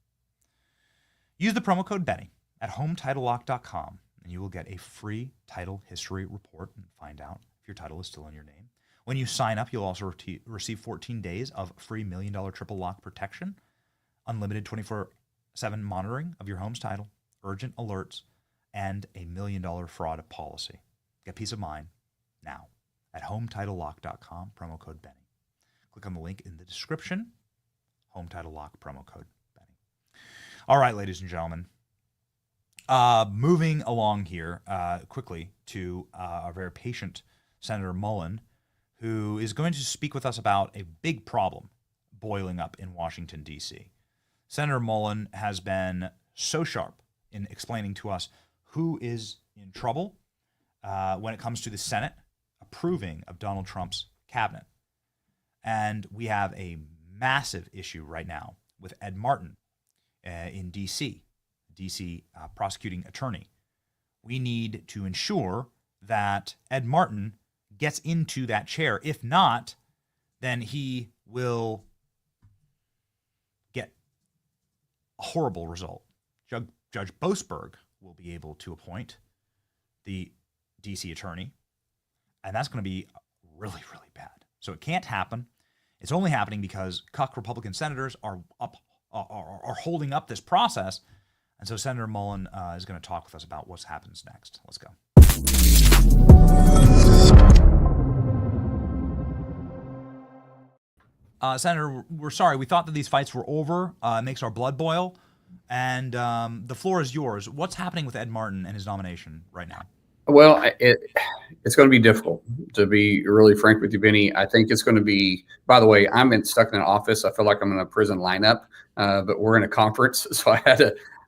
Use the promo code Benny at HomeTitleLock.com, and you will get a free title history report and find out if your title is still in your name. When you sign up, you'll also receive 14 days of free $1 million triple lock protection, unlimited 24/7 monitoring of your home's title, urgent alerts, and a $1 million fraud policy. Get peace of mind now at HomeTitleLock.com, promo code Benny. Click on the link in the description. Home Title Lock, promo code Benny. All right, ladies and gentlemen. Moving along here quickly to our very patient Senator Mullen, who is going to speak with us about a big problem boiling up in Washington, D.C. Senator Mullen has been so sharp in explaining to us who is in trouble when it comes to the Senate approving of Donald Trump's cabinet. And we have a massive issue right now with Ed Martin in D.C., prosecuting attorney. We need to ensure that Ed Martin gets into that chair. If not, then he will get a horrible result. Judge Boasberg will be able to appoint the D.C. attorney, and that's going to be really, really bad. So it can't happen. It's only happening because cuck Republican senators are holding up this process. And so Senator Mullen is going to talk with us about what happens next. Let's go. Senator, we're sorry. We thought that these fights were over. It makes our blood boil. And the floor is yours. What's happening with Ed Martin and his nomination right now? Well, it's going to be difficult, to be really frank with you, Benny. I think it's going to be, by the way, stuck in an office. I feel like I'm in a prison lineup, but we're in a conference. So I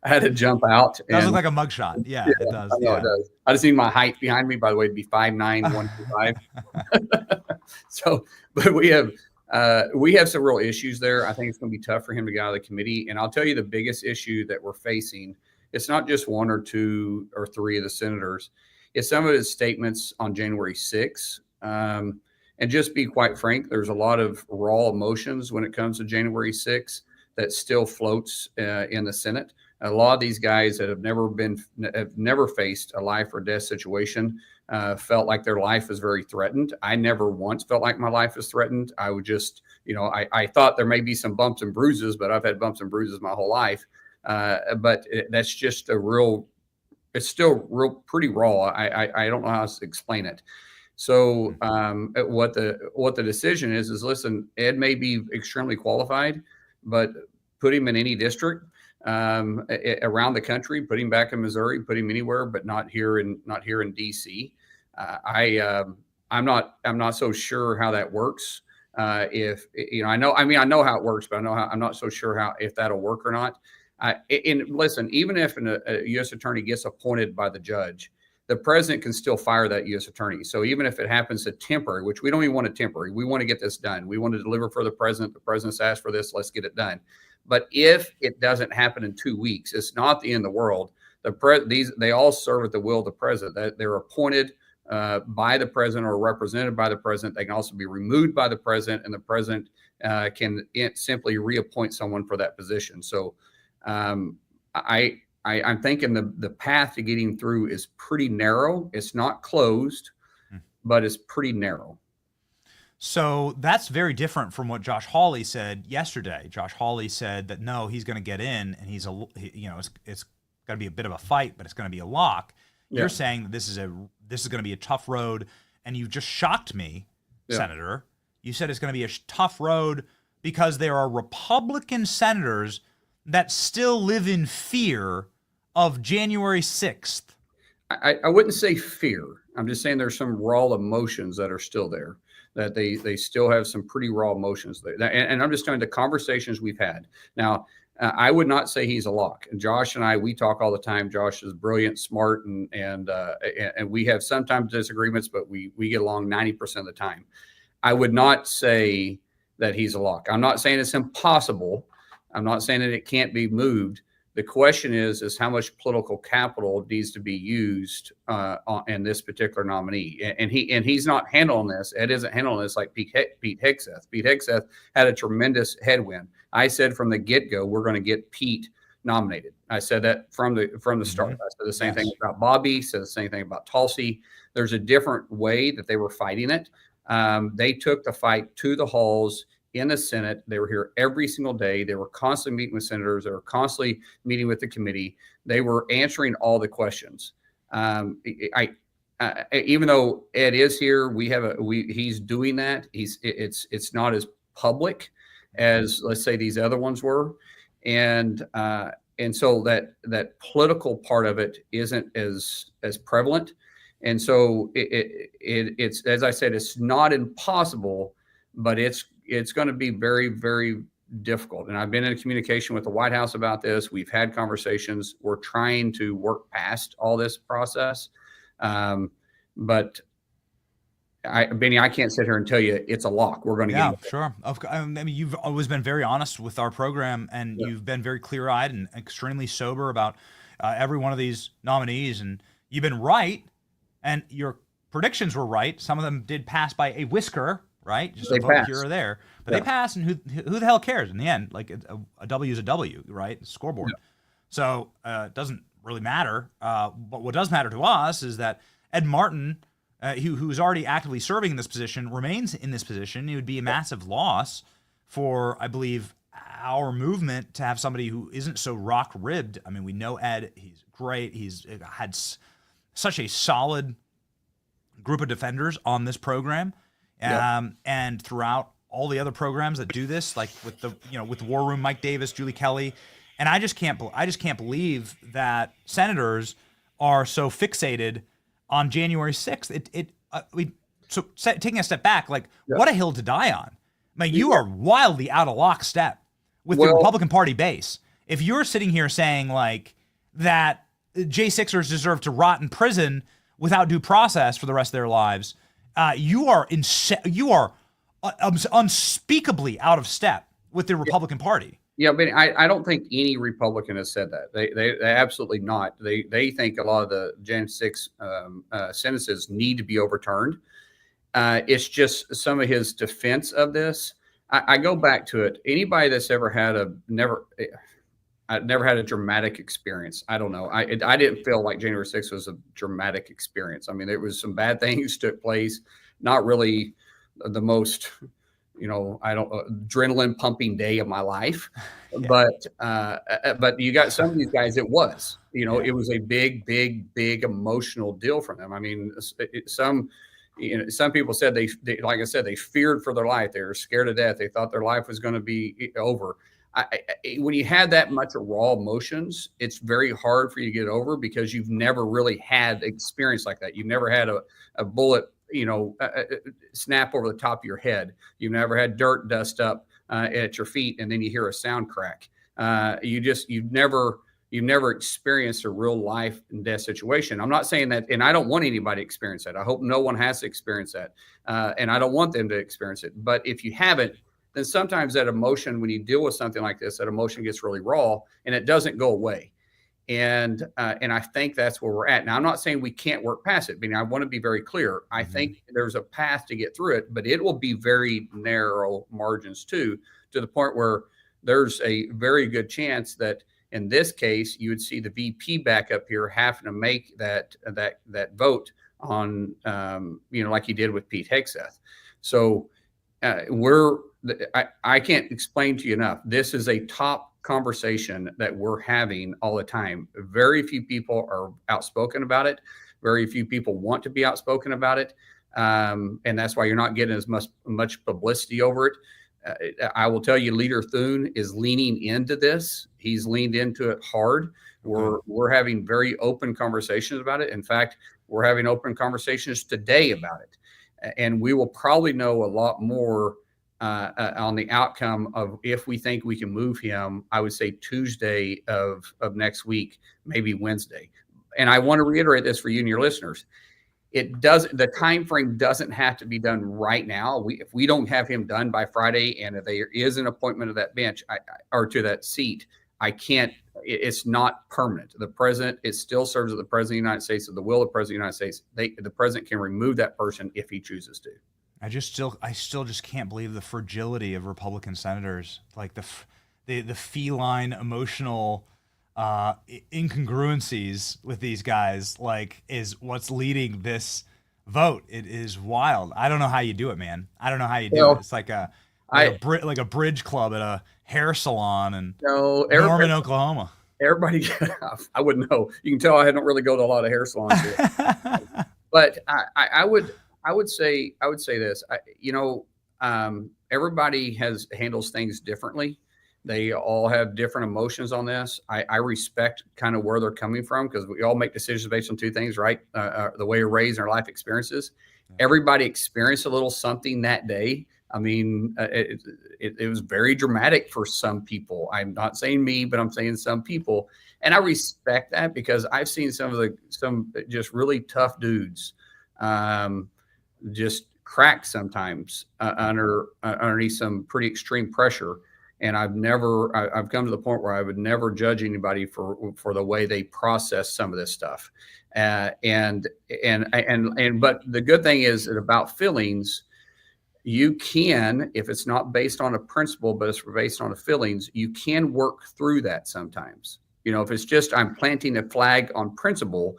had to jump out. It does look like a mugshot. Yeah, it does. I know it does. I just need my height behind me, by the way, to be 5'9", 125. So, but we have some real issues there. I think it's going to be tough for him to get out of the committee. And I'll tell you the biggest issue that we're facing, it's not just 1 or 2 or 3 of the senators. It's some of his statements on January 6th. And just be quite frank, there's a lot of raw emotions when it comes to January 6th that still floats in the Senate. A lot of these guys that have never faced a life or death situation felt like their life is very threatened. I never once felt like my life is threatened. I would just, I thought there may be some bumps and bruises, but I've had bumps and bruises my whole life. But that's just it's still pretty raw. I don't know how to explain it. So what the decision is listen, Ed may be extremely qualified, but put him in any district around the country, put him back in Missouri, put him anywhere, but not here in DC. I'm not so sure how that works. If I know how it works, but I'm not so sure if that'll work or not. And listen, even if a U.S. attorney gets appointed by the judge, the president can still fire that U.S. attorney. So even if it happens at temporary, which we don't even want a temporary, we want to get this done. We want to deliver for the president. The president's asked for this. Let's get it done. But if it doesn't happen in 2 weeks, it's not the end of the world. They all serve at the will of the president. That they're appointed by the president or represented by the president. They can also be removed by the president, and the president can simply reappoint someone for that position. So I'm thinking the path to getting through is pretty narrow. It's not closed, but it's pretty narrow. So that's very different from what Josh Hawley said yesterday. Josh Hawley said that no, he's going to get in, and it's going to be a bit of a fight, but it's going to be a lock. Yeah. You're saying that this is going to be a tough road, and you just shocked me, Senator. You said it's going to be a tough road because there are Republican senators that still live in fear of January 6th. I wouldn't say fear. I'm just saying there's some raw emotions that are still there, that they still have some pretty raw emotions there. And I'm just telling you the conversations we've had. Now, I would not say he's a lock. And Josh and I, we talk all the time. Josh is brilliant, smart, and we have sometimes disagreements, but we get along 90% of the time. I would not say that he's a lock. I'm not saying it's impossible. I'm not saying that it can't be moved. The question is how much political capital needs to be used in this particular nominee, and he's not handling this. Ed isn't handling this like Pete Hegseth. Pete Hegseth had a tremendous headwind. I said from the get-go, we're going to get Pete nominated. I said that from the start. I said the same thing about Bobby. Said the same thing about Tulsi. There's a different way that they were fighting it. They took the fight to the halls in the Senate. They were here every single day. They were constantly meeting with senators. They were constantly meeting with the committee. They were answering all the questions. Even though Ed is here, he's doing that. It's not as public as, let's say, these other ones were, and so that political part of it isn't as prevalent. And so it's, as I said, it's not impossible, but it's going to be very, very difficult. And I've been in communication with the White House about this. We've had conversations. We're trying to work past all this process. But Benny, I can't sit here and tell you it's a lock. We're going to get it. Sure. I mean, you've always been very honest with our program, and you've been very clear-eyed and extremely sober about every one of these nominees. And you've been right, and your predictions were right. Some of them did pass by a whisker, right? Just a vote here or there. But they passed, and who the hell cares in the end? Like a W is a W, right? The scoreboard. Yeah. So it doesn't really matter. But what does matter to us is that Ed Martin, who is already actively serving in this position, remains in this position. It would be a massive loss for, I believe, our movement to have somebody who isn't so rock-ribbed. I mean, we know Ed. He's great. He's had such a solid group of defenders on this program. And throughout all the other programs that do this, like with the War Room, Mike Davis, Julie Kelly, and I just can't believe that senators are so fixated on January 6th. Taking a step back, like what a hill to die on. I mean, you are wildly out of lockstep with the Republican Party base. If you're sitting here saying like that J6ers deserve to rot in prison without due process for the rest of their lives, you are unspeakably out of step with the Republican Party. Yeah, but I don't think any Republican has said that. They absolutely not. They think a lot of the Jan 6 sentences need to be overturned. It's just some of his defense of this. I go back to it. Anybody that's ever had I've never had a dramatic experience. I don't know. I didn't feel like January 6th was a dramatic experience. I mean, there was some bad things took place. Not really the most, adrenaline pumping day of my life, but you got some of these guys. It was, it was a big, big, big emotional deal for them. I mean, some people said they, like I said, they feared for their life. They were scared to death. They thought their life was going to be over. When you had that much raw emotions, it's very hard for you to get over because you've never really had experience like that. You've never had a bullet, snap over the top of your head. You've never had dirt dust up at your feet, and then you hear a sound crack. You've never experienced a real life and death situation. I'm not saying that, and I don't want anybody to experience that. I hope no one has to experience that, and I don't want them to experience it. But if you haven't, then sometimes that emotion, when you deal with something like this, that emotion gets really raw, and it doesn't go away. And I think that's where we're at. Now, I'm not saying we can't work past it. I mean, I want to be very clear. I think there's a path to get through it, but it will be very narrow margins too, to the point where there's a very good chance that in this case, you would see the VP back up here having to make that vote on, like he did with Pete Hegseth. So I can't explain to you enough. This is a top conversation that we're having all the time. Very few people are outspoken about it. Very few people want to be outspoken about it. And that's why you're not getting as much publicity over it. I will tell you, Leader Thune is leaning into this. He's leaned into it hard. We're having very open conversations about it. In fact, we're having open conversations today about it. And we will probably know a lot more on the outcome of if we think we can move him, I would say Tuesday of next week, maybe Wednesday. And I want to reiterate this for you and your listeners. The time frame doesn't have to be done right now. If we don't have him done by Friday, and if there is an appointment of that bench or to that seat, I can't. It's not permanent. The president, it still serves as the president of the United States, of the will of the president of the United States. The president can remove that person if he chooses to. I still just can't believe the fragility of Republican senators, like the feline emotional incongruencies with these guys, like, is what's leading this vote. It is wild. I don't know how you do it, man. I don't know how you do it. It's like a bridge club at a hair salon in Norman, Oklahoma. Everybody, I wouldn't know. You can tell I don't really go to a lot of hair salons here. But I would say this. Everybody handles things differently. They all have different emotions on this. I respect kind of where they're coming from, because we all make decisions based on two things, right? The way we're raised and our life experiences. Everybody experienced a little something that day. I mean, it was very dramatic for some people. I'm not saying me, but I'm saying some people. And I respect that, because I've seen some just really tough dudes just crack sometimes underneath some pretty extreme pressure. And I've come to the point where I would never judge anybody for the way they process some of this stuff. But the good thing is that about feelings, you can, if it's not based on a principle, but it's based on a feelings, you can work through that sometimes. If it's just, I'm planting a flag on principle,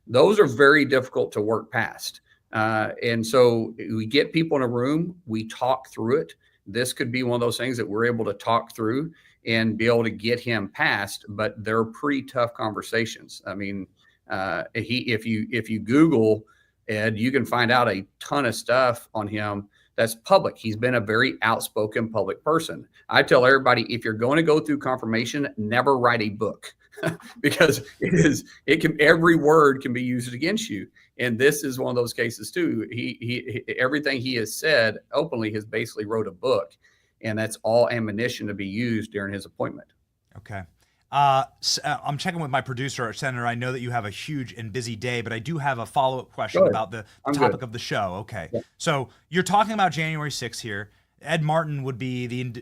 those are very difficult to work past. And so we get people in a room, we talk through it. This could be one of those things that we're able to talk through and be able to get him past, but they're pretty tough conversations. I mean, if you Google Ed, you can find out a ton of stuff on him that's public. He's been a very outspoken public person. I tell everybody, if you're going to go through confirmation, never write a book because every word can be used against you. And this is one of those cases too. He everything he has said openly has basically wrote a book, and that's all ammunition to be used during his appointment. Okay. I'm checking with my producer, Senator. I know that you have a huge and busy day, but I do have a follow-up question about the topic of the show. Okay. Yeah. So you're talking about January 6th here. Ed Martin would be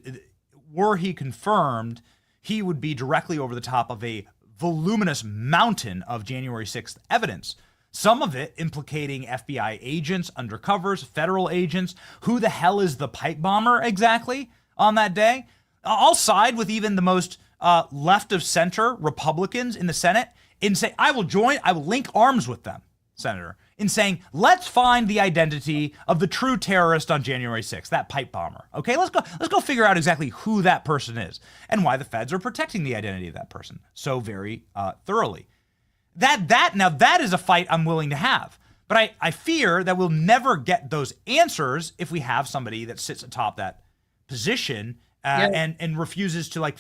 were he confirmed, he would be directly over the top of a voluminous mountain of January 6th evidence. Some of it implicating FBI agents, undercovers, federal agents. Who the hell is the pipe bomber exactly on that day? I'll side with even the most left of center Republicans in the Senate in saying, I will link arms with them, Senator, in saying, let's find the identity of the true terrorist on January 6th, that pipe bomber. Okay, let's go figure out exactly who that person is and why the feds are protecting the identity of that person so very thoroughly. Now that is a fight I'm willing to have, but I fear that we'll never get those answers if we have somebody that sits atop that position and refuses to,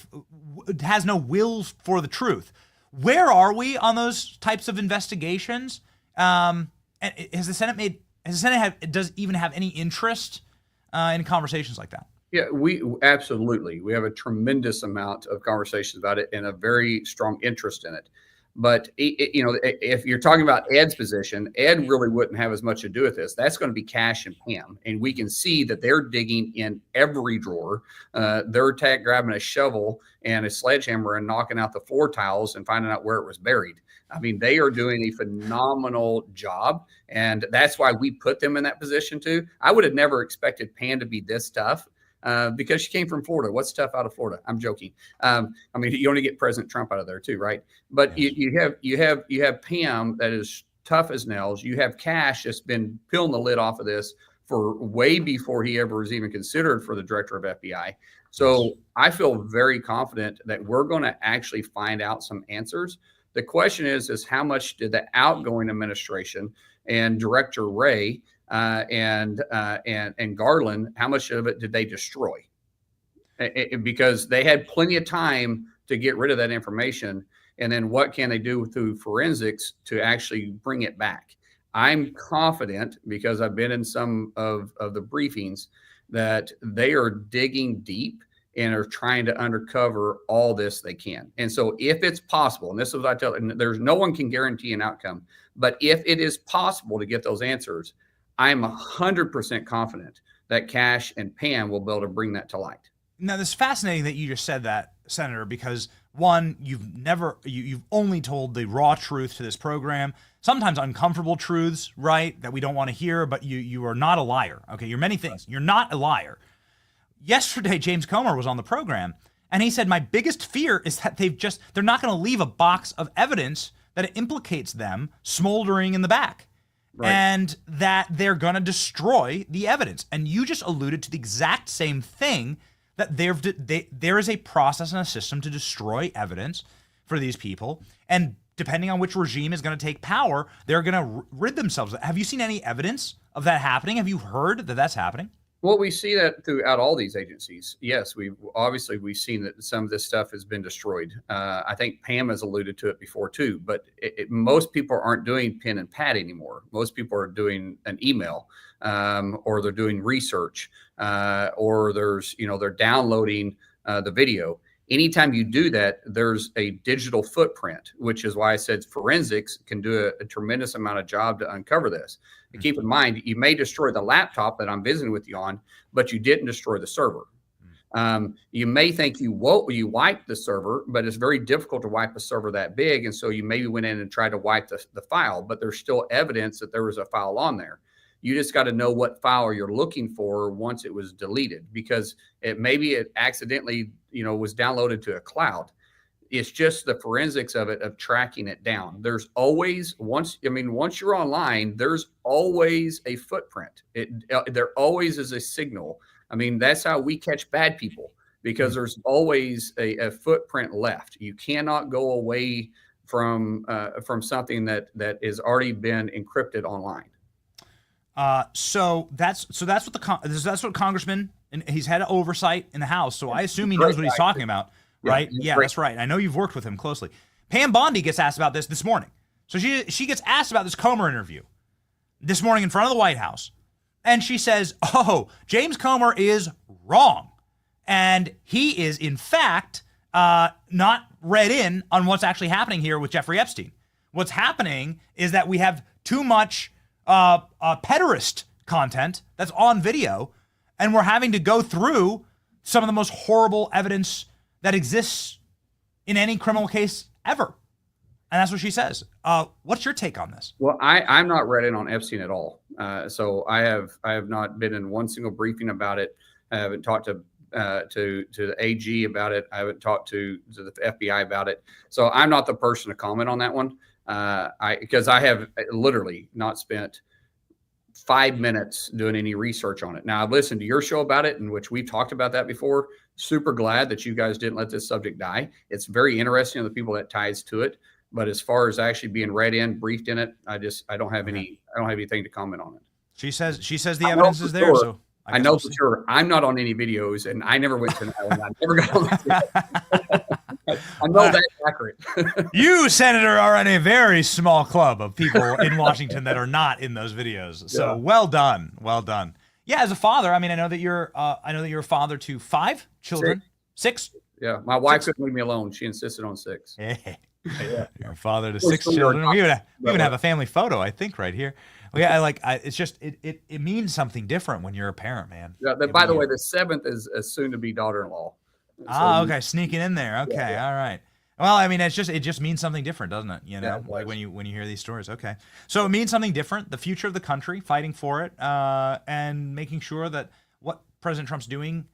has no will for the truth. Where are we on those types of investigations? And has the Senate made does the Senate does even have any interest in conversations like that? Yeah, we absolutely. We have a tremendous amount of conversations about it and a very strong interest in it. But if you're talking about Ed's position, Ed really wouldn't have as much to do with this. That's going to be Cash and Pam, and we can see that they're digging in every drawer. They're grabbing a shovel and a sledgehammer and knocking out the floor tiles and finding out where it was buried. I mean, they are doing a phenomenal job, and that's why we put them in that position too. I would have never expected Pam to be this tough. Because she came from Florida. What's tough out of Florida? I'm joking. I mean, you only get President Trump out of there too, right? But you have Pam that is tough as nails. You have Cash that's been peeling the lid off of this for way before he ever was even considered for the director of FBI. So I feel very confident that we're going to actually find out some answers. The question is how much did the outgoing administration and Director Wray and Garland, how much of it did they destroy? Because they had plenty of time to get rid of that information. And then what can they do through forensics to actually bring it back? I'm confident, because I've been in some of the briefings, that they are digging deep and are trying to uncover all this they can. And so if it's possible, and this is what I tell, and there's no one can guarantee an outcome, but if it is possible to get those answers, I'm 100% confident that Cash and Pam will be able to bring that to light. Now, this is fascinating that you just said that, Senator, because one, you've only told the raw truth to this program, sometimes uncomfortable truths, right, that we don't want to hear, but you are not a liar. Okay, you're many things. You're not a liar. Yesterday, James Comer was on the program, and he said, my biggest fear is that they're not going to leave a box of evidence that implicates them smoldering in the back. Right. And that they're going to destroy the evidence. And you just alluded to the exact same thing, that there is a process and a system to destroy evidence for these people. And depending on which regime is going to take power, they're going to rid themselves. Have you seen any evidence of that happening? Have you heard that that's happening? Well, we see that throughout all these agencies. Yes, we've seen that some of this stuff has been destroyed. I think Pam has alluded to it before too, but most people aren't doing pen and pad anymore. Most people are doing an email, or they're doing research, or they're downloading the video. Anytime you do that, there's a digital footprint, which is why I said forensics can do a tremendous amount of job to uncover this. And keep in mind, you may destroy the laptop that I'm visiting with you on, but you didn't destroy the server. You may think you wiped the server, but it's very difficult to wipe a server that big. And so you maybe went in and tried to wipe the file, but there's still evidence that there was a file on there. You just got to know what file you're looking for once it was deleted, because maybe it accidentally, was downloaded to a cloud. It's just the forensics of it, of tracking it down. There's always, once you're online, there's always a footprint. There always is a signal. I mean, that's how we catch bad people, because there's always a footprint left. You cannot go away from something that has already been encrypted online. So that's what Congressman, and he's had oversight in the House. So I assume he knows what he's talking about. Right? Yeah, that's right. I know you've worked with him closely. Pam Bondi gets asked about this morning. So she gets asked about this Comer interview this morning in front of the White House. And she says, James Comer is wrong. And he is, in fact, not read in on what's actually happening here with Jeffrey Epstein. What's happening is that we have too much pederast content that's on video, and we're having to go through some of the most horrible evidence that exists in any criminal case ever. And that's what she says. What's your take on this? Well, I'm not read in on Epstein at all. So I have not been in one single briefing about it. I haven't talked to the AG about it. I haven't talked to the FBI about it. So I'm not the person to comment on that one. Because I have literally not spent 5 minutes doing any research on it. Now, I've listened to your show about it, in which we've talked about that before. Super glad that you guys didn't let this subject die. It's very interesting to the people that ties to it. But as far as actually being read in, briefed in it, I don't have anything to comment on it. She says the evidence is there. So I know for sure I'm not on any videos, and I never went to that one. I never got on that. I know that's accurate. You, Senator, are in a very small club of people in Washington that are not in those videos. So well done. Well done. Yeah, as a father, I mean, I know that you're a father to 5 children. 6? Yeah, my wife couldn't leave me alone. She insisted on 6. Yeah. You're a father to 6 children. We even have a family photo, I think, right here. Well, yeah, it's just it means something different when you're a parent, man. Yeah. By the way, the 7th is a soon-to-be daughter-in-law. Okay, sneaking in there. Okay, all right. Well, I mean, it just means something different, doesn't it? You know, like when you hear these stories. Okay, so it means something different. The future of the country, fighting for it, and making sure that what President Trump's doing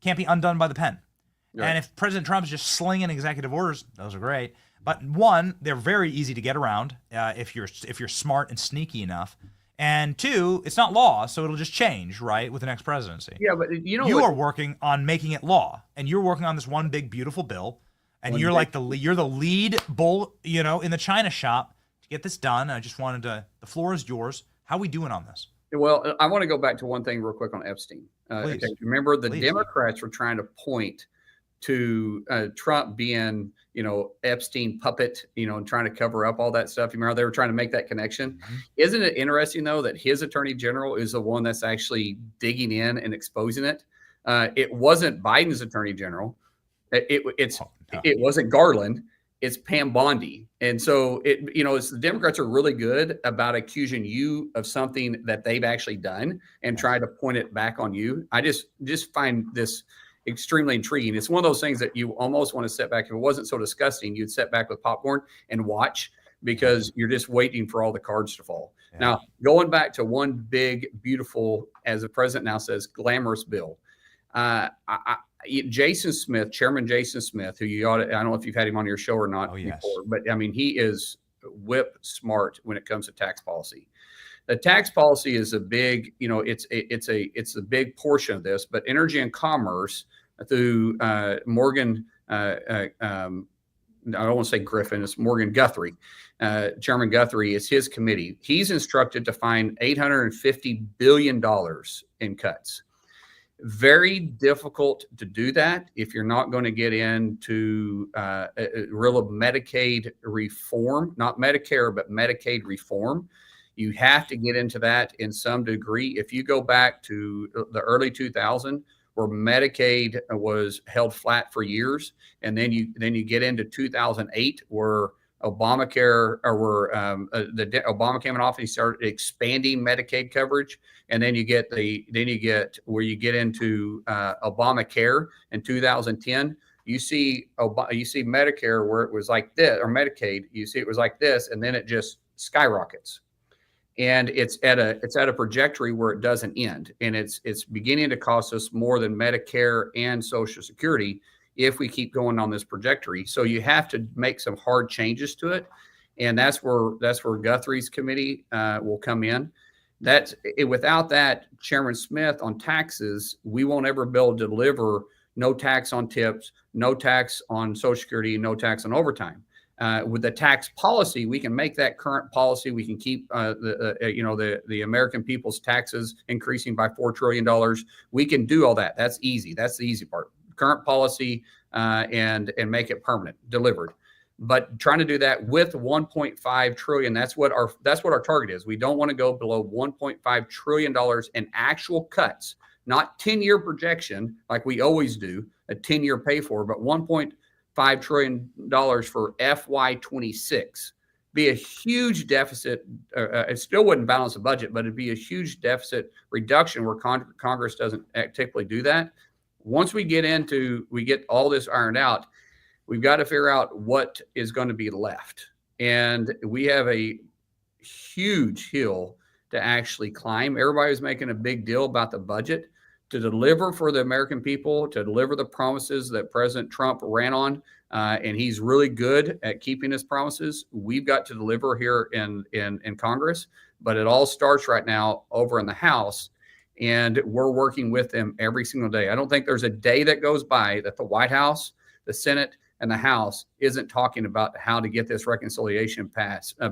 can't be undone by the pen. Right. And if President Trump's just slinging executive orders, those are great. But one, they're very easy to get around if you're smart and sneaky enough. And 2, it's not law, so it'll just change, right, with the next presidency. Yeah, but you are working on making it law, and you're working on this one big beautiful bill, and you're the lead bull, in the China shop to get this done. I just wanted to. The floor is yours. How are we doing on this? Well, I want to go back to one thing real quick on Epstein. Okay, remember, the Democrats were trying to point to Trump being, Epstein puppet, and trying to cover up all that stuff. You remember they were trying to make that connection. Mm-hmm. Isn't it interesting, though, that his attorney general is the one that's actually digging in and exposing it? It wasn't Biden's attorney general. It wasn't Garland. It's Pam Bondi. And so it's the Democrats are really good about accusing you of something that they've actually done and try to point it back on you. I just find this extremely intriguing. It's one of those things that you almost want to sit back. If it wasn't so disgusting, you'd sit back with popcorn and watch, because you're just waiting for all the cards to fall. Yeah. Now, going back to one big, beautiful, as the president now says, glamorous bill. Jason Smith, Chairman Jason Smith, who I don't know if you've had him on your show or not before, but I mean, he is whip smart when it comes to tax policy. The tax policy is a big, it's a big portion of this, but energy and commerce through Morgan, I don't want to say Griffin, it's Morgan Guthrie. Chairman Guthrie is his committee. He's instructed to find $850 billion in cuts. Very difficult to do that if you're not going to get into real Medicaid reform, not Medicare, but Medicaid reform. You have to get into that in some degree. If you go back to the early 2000s, where Medicaid was held flat for years, and then you get into 2008, where Obamacare, or where the Obama came in office, he started expanding Medicaid coverage, and then you get where you get into Obamacare in 2010. You see Medicare where it was like this, or Medicaid. You see it was like this, and then it just skyrockets. And it's at a trajectory where it doesn't end, and it's beginning to cost us more than Medicare and Social Security if we keep going on this trajectory. So you have to make some hard changes to it, and that's where Guthrie's committee will come in. Without that, Chairman Smith, on taxes, we won't ever be able to deliver no tax on tips, no tax on Social Security, no tax on overtime. With the tax policy, we can make that current policy. We can keep the American people's taxes increasing by $4 trillion. We can do all that. That's easy. That's the easy part. Current policy and make it permanent, delivered. But trying to do that with 1.5 trillion, that's what our target is. We don't want to go below 1.5 trillion dollars in actual cuts, not 10-year projection like we always do, a 10-year pay for, but 1.5 trillion dollars for FY26. Be a huge deficit. It still wouldn't balance the budget, but it'd be a huge deficit reduction where Congress doesn't typically do that. Once we get all this ironed out, we've got to figure out what is going to be left. And we have a huge hill to actually climb. Everybody was making a big deal about the budget. To deliver for the American people, to deliver the promises that President Trump ran on, and he's really good at keeping his promises. We've got to deliver here in Congress, but it all starts right now over in the House, and we're working with them every single day. I don't think there's a day that goes by that the White House, the Senate, and the House isn't talking about how to get this reconciliation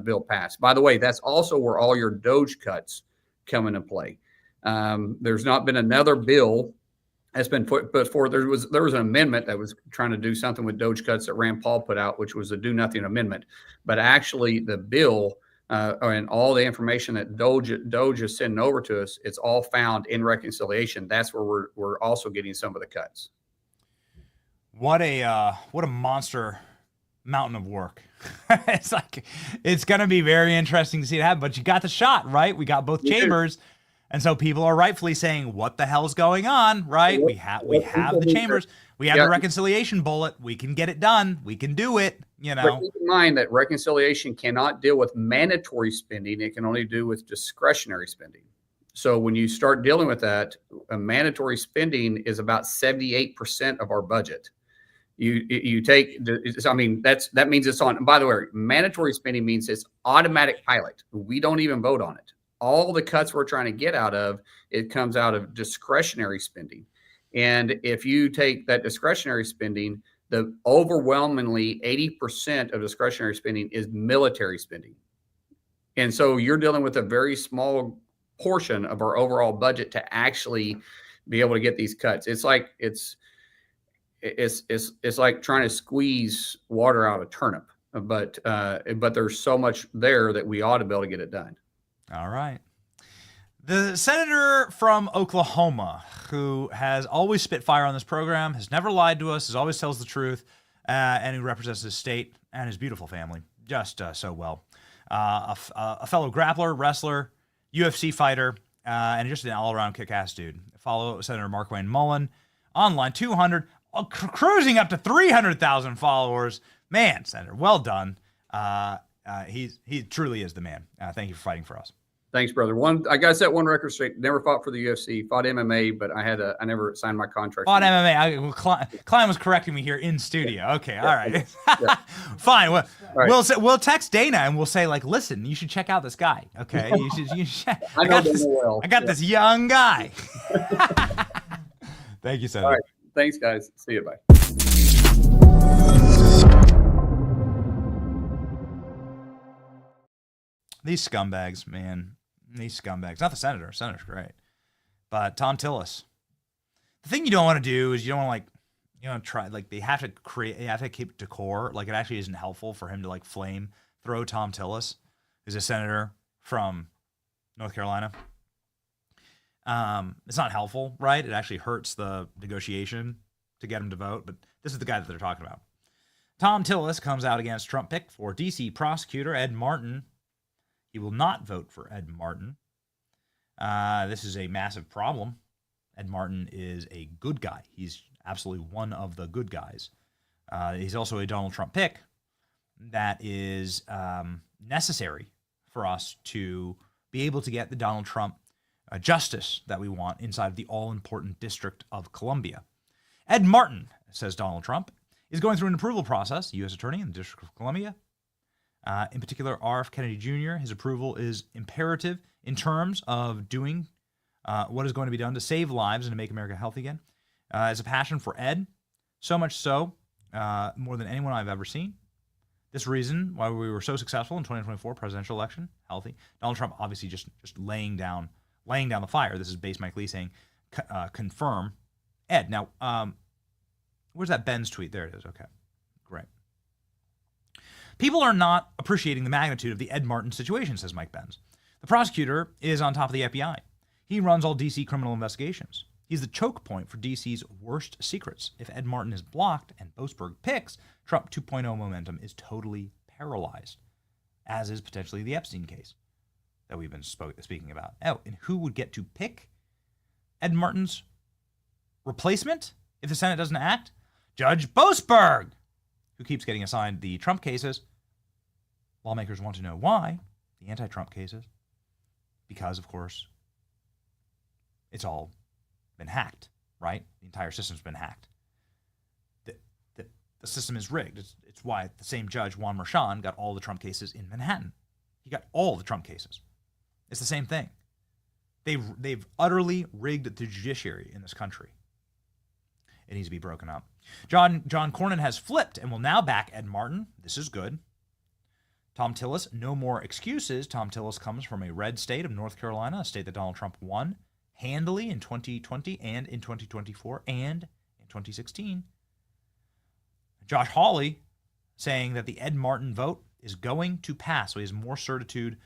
bill passed. By the way, that's also where all your DOJ cuts come into play. There's not been another bill has been put forward. There was an amendment that was trying to do something with Doge cuts that Rand Paul put out, which was a do nothing amendment. But actually, the bill and all the information that Doge is sending over to us, it's all found in reconciliation. That's where we're also getting some of the cuts. What a monster mountain of work. It's going to be very interesting to see it happen. But you got the shot, right? We got both chambers. And so people are rightfully saying, what the hell's going on, right? We have the chambers. We have the reconciliation bullet. We can get it done. We can do it, you know. But keep in mind that reconciliation cannot deal with mandatory spending. It can only do with discretionary spending. So when you start dealing with that, mandatory spending is about 78% of our budget. You take, I mean, that means it's on. And by the way, mandatory spending means it's automatic pilot. We don't even vote on it. All the cuts we're trying to get out of, it comes out of discretionary spending. And if you take that discretionary spending, the overwhelmingly 80% of discretionary spending is military spending. And so you're dealing with a very small portion of our overall budget to actually be able to get these cuts. It's like it's like trying to squeeze water out of a turnip, but there's so much there that we ought to be able to get it done. All right. The senator from Oklahoma, who has always spit fire on this program, has never lied to us, always tells the truth, and who represents his state and his beautiful family just so well. A fellow grappler, wrestler, UFC fighter, and just an all-around kick-ass dude. Follow Senator Mark Wayne Mullen online, 200, cruising up to 300,000 followers. Man, Senator, well done. He truly is the man. Thank you for fighting for us. Thanks, brother. I got to set one record straight. Never fought for the UFC. Fought MMA, but I never signed my contract. Fought MMA. Klein was correcting me here in studio. Okay, all right. Fine. We'll text Dana and we'll say, like, listen, you should check out this guy. Okay, you should I got this young guy. Thank you, Senator. All right. Thanks, guys. See you. Bye. These scumbags, man. These scumbags. Not the senator. Senator's great. But Tom Tillis. The thing you don't want to do is you don't want to try, they have to keep decor. Like, it actually isn't helpful for him to flame throw Tom Tillis, who's a senator from North Carolina. It's not helpful, right? It actually hurts the negotiation to get him to vote. But this is the guy that they're talking about. Tom Tillis comes out against Trump pick for D.C. prosecutor Ed Martin. He will not vote for Ed Martin. This is a massive problem. Ed Martin is a good guy. He's absolutely one of the good guys. He's also a Donald Trump pick that is necessary for us to be able to get the Donald Trump justice that we want inside of the all-important District of Columbia. Ed Martin, says Donald Trump, is going through an approval process, U.S. Attorney in the District of Columbia. In particular, R.F. Kennedy Jr., his approval is imperative in terms of doing what is going to be done to save lives and to make America healthy again. Has a passion for Ed, so much so, more than anyone I've ever seen. This reason why we were so successful in 2024 presidential election, healthy. Donald Trump obviously just laying down the fire. This is base Mike Lee saying, confirm Ed. Now, where's that Ben's tweet? There it is. Okay, great. People are not appreciating the magnitude of the Ed Martin situation, says Mike Benz. The prosecutor is on top of the FBI. He runs all D.C. criminal investigations. He's the choke point for D.C.'s worst secrets. If Ed Martin is blocked and Boasberg picks, Trump 2.0 momentum is totally paralyzed, as is potentially the Epstein case that we've been speaking about. Oh, and who would get to pick Ed Martin's replacement if the Senate doesn't act? Judge Boasberg, who keeps getting assigned the Trump cases. Lawmakers want to know why, the anti-Trump cases, because, of course, it's all been hacked, right? The entire system's been hacked. The system is rigged. It's why the same judge, Juan Merchan, got all the Trump cases in Manhattan. He got all the Trump cases. It's the same thing. They've utterly rigged the judiciary in this country. It needs to be broken up. John Cornyn has flipped and will now back Ed Martin. This is good. Tom Tillis, no more excuses. Tom Tillis comes from a red state of North Carolina, a state that Donald Trump won handily in 2020 and in 2024 and in 2016. Josh Hawley saying that the Ed Martin vote is going to pass. So he has more certitude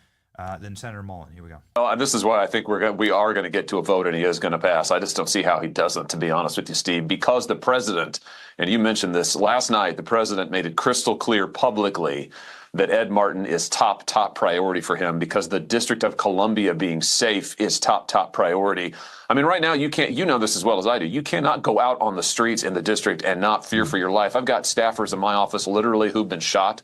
than Senator Mullen. Here we go. Well, and this is why I think we are going to get to a vote, and he is going to pass. I just don't see how he doesn't, to be honest with you, Steve, because the president, and you mentioned this last night, the president made it crystal clear publicly that Ed Martin is top priority for him because the District of Columbia being safe is top priority. I mean, right now, you know this as well as I do. You cannot go out on the streets in the district and not fear for your life. I've got staffers in my office literally who've been shot.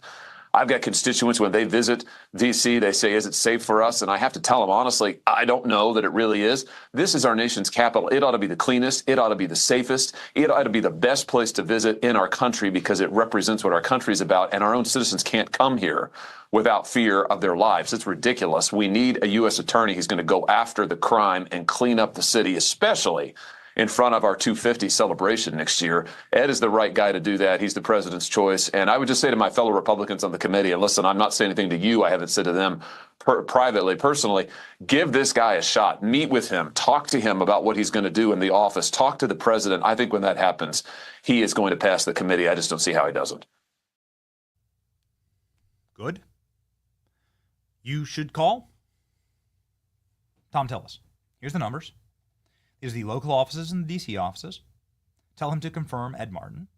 I've got constituents when they visit D.C., they say, is it safe for us? And I have to tell them, honestly, I don't know that it really is. This is our nation's capital. It ought to be the cleanest. It ought to be the safest. It ought to be the best place to visit in our country because it represents what our country is about. And our own citizens can't come here without fear of their lives. It's ridiculous. We need a U.S. attorney who's going to go after the crime and clean up the city, especially in front of our 250 celebration next year. Ed is the right guy to do that. He's the president's choice. And I would just say to my fellow Republicans on the committee, and listen, I'm not saying anything to you. I haven't said to them privately, personally, give this guy a shot. Meet with him. Talk to him about what he's going to do in the office. Talk to the president. I think when that happens, he is going to pass the committee. I just don't see how he doesn't. Good. You should call Tom Tillis. Here's the numbers. Is the local offices and the D.C. offices. Tell him to confirm Ed Martin.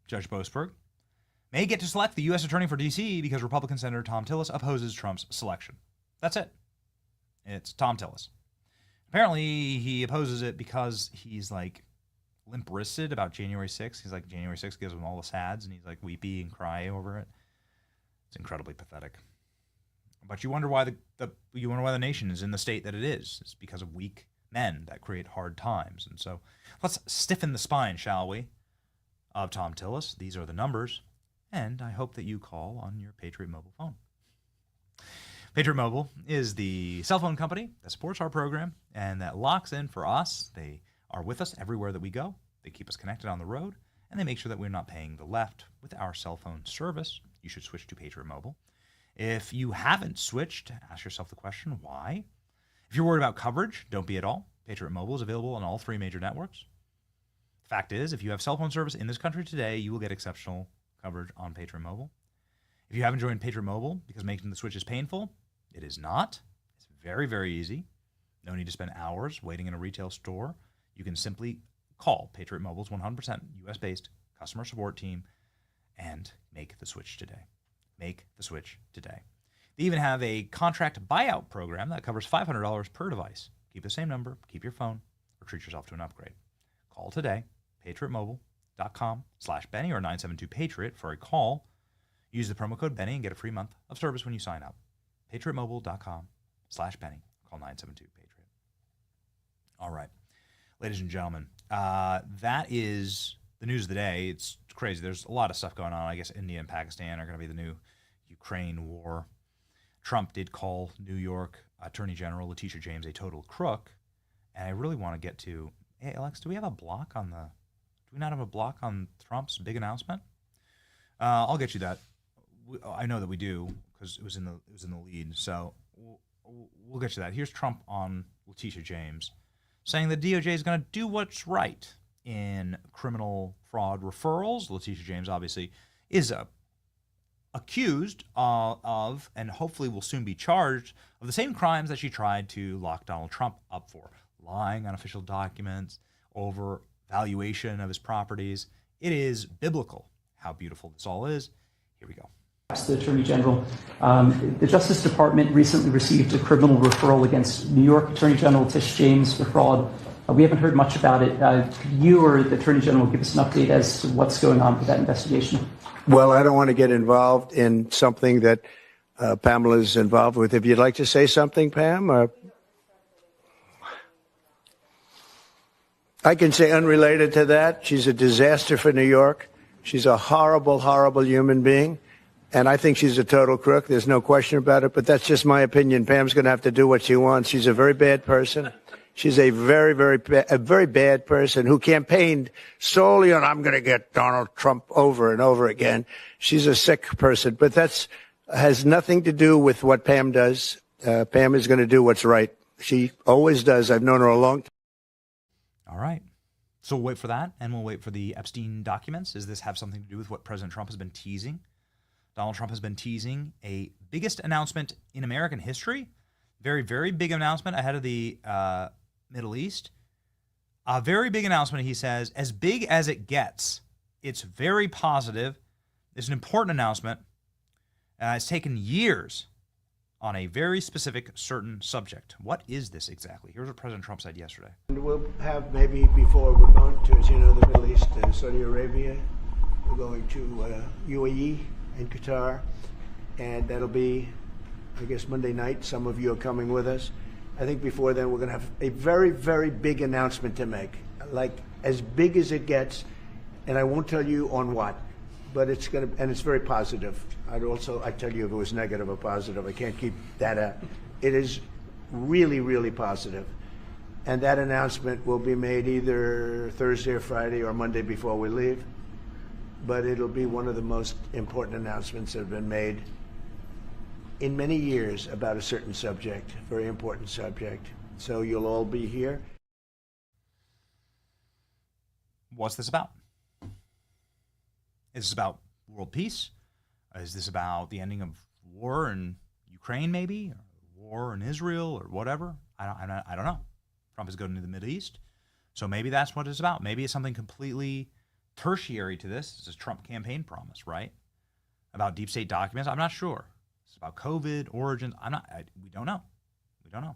Judge Boasberg may get to select the U.S. Attorney for D.C. because Republican Senator Tom Tillis opposes Trump's selection. That's it. It's Tom Tillis. Apparently, he opposes it because he's like limp-wristed about January 6th. He's like, January 6th gives him all the sads, and he's like weepy and cry over it. It's incredibly pathetic. But you wonder why the nation is in the state that it is. It's because of weak men that create hard times. And so let's stiffen the spine, shall we, of Tom Tillis. These are the numbers, and I hope that you call on your Patriot Mobile phone. Patriot Mobile is the cell phone company that supports our program and that locks in for us. They are with us everywhere that we go. They keep us connected on the road, and they make sure that we're not paying the left with our cell phone service. You should switch to Patriot Mobile. If you haven't switched, ask yourself the question, why? If you're worried about coverage, don't be at all. Patriot Mobile is available on all 3 major networks. Fact is, if you have cell phone service in this country today, you will get exceptional coverage on Patriot Mobile. If you haven't joined Patriot Mobile because making the switch is painful, it is not. It's very, very easy. No need to spend hours waiting in a retail store. You can simply call Patriot Mobile's 100% U.S.-based customer support team and make the switch today. Make the switch today. They even have a contract buyout program that covers $500 per device. Keep the same number, keep your phone, or treat yourself to an upgrade. Call today, patriotmobile.com/Benny or 972-PATRIOT for a call. Use the promo code Benny and get a free month of service when you sign up. patriotmobile.com/Benny. Call 972-PATRIOT. All right. Ladies and gentlemen, that is the news of the day. It's crazy. There's a lot of stuff going on. I guess India and Pakistan are going to be the new Ukraine war. Trump did call New York Attorney General Letitia James a total crook. And I really want to get to, hey, Alex, do we not have a block on Trump's big announcement? I'll get you that. I know that we do because it was in the lead. So we'll get you that. Here's Trump on Letitia James saying the DOJ is going to do what's right in criminal fraud referrals. Letitia James obviously is accused of, and hopefully will soon be charged, of the same crimes that she tried to lock Donald Trump up for. Lying on official documents, over valuation of his properties. It is biblical how beautiful this all is. Here we go. The Attorney General. The Justice Department recently received a criminal referral against New York Attorney General Tish James for fraud. We haven't heard much about it. Could you or the Attorney General give us an update as to what's going on with that investigation? Well, I don't want to get involved in something that Pamela's involved with. If you'd like to say something, Pam. I can say unrelated to that, she's a disaster for New York. She's a horrible, horrible human being. And I think she's a total crook. There's no question about it. But that's just my opinion. Pam's going to have to do what she wants. She's a very bad person. She's a very, very bad person who campaigned solely on, I'm going to get Donald Trump over and over again. She's a sick person. But that's has nothing to do with what Pam does. Pam is going to do what's right. She always does. I've known her a long time. All right. So we'll wait for that, and we'll wait for the Epstein documents. Does this have something to do with what President Trump has been teasing? Donald Trump has been teasing a biggest announcement in American history. Very, very big announcement ahead of the Middle East. A very big announcement, he says, as big as it gets. It's very positive. It's an important announcement. It's taken years on a very specific, certain subject. What is this exactly? Here's what President Trump said yesterday. And we'll have maybe before we're going to, as you know, the Middle East, Saudi Arabia. We're going to UAE and Qatar. And that'll be, I guess, Monday night. Some of you are coming with us. I think before then we're going to have a very, very big announcement to make, like as big as it gets. And I won't tell you on what, but it's going to, and it's very positive. I'd tell you if it was negative or positive. I can't keep that out. It is really, really positive. And that announcement will be made either Thursday or Friday or Monday before we leave. But it'll be one of the most important announcements that have been made in many years about a certain subject, very important subject. So you'll all be here. What's this about? Is this about world peace? Is this about the ending of war in Ukraine, maybe? Or war in Israel, or whatever? I don't know. Trump is going to the Middle East. So maybe that's what it's about. Maybe it's something completely tertiary to this. It's a Trump campaign promise, right? About deep state documents? I'm not sure. It's about COVID, origins. We don't know. We don't know.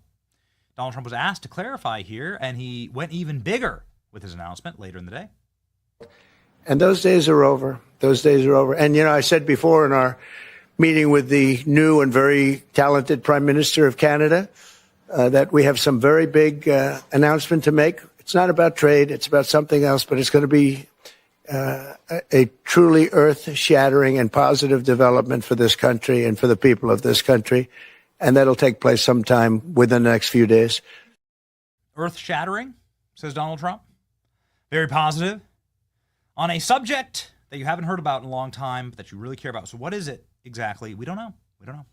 Donald Trump was asked to clarify here, and he went even bigger with his announcement later in the day. And those days are over. Those days are over. And, you know, I said before in our meeting with the new and very talented Prime Minister of Canada that we have some very big announcement to make. It's not about trade. It's about something else, but it's going to be a truly earth-shattering and positive development for this country and for the people of this country. And that'll take place sometime within the next few days. Earth-shattering, says Donald Trump. Very positive. On a subject that you haven't heard about in a long time, but that you really care about. So what is it exactly? We don't know. We don't know.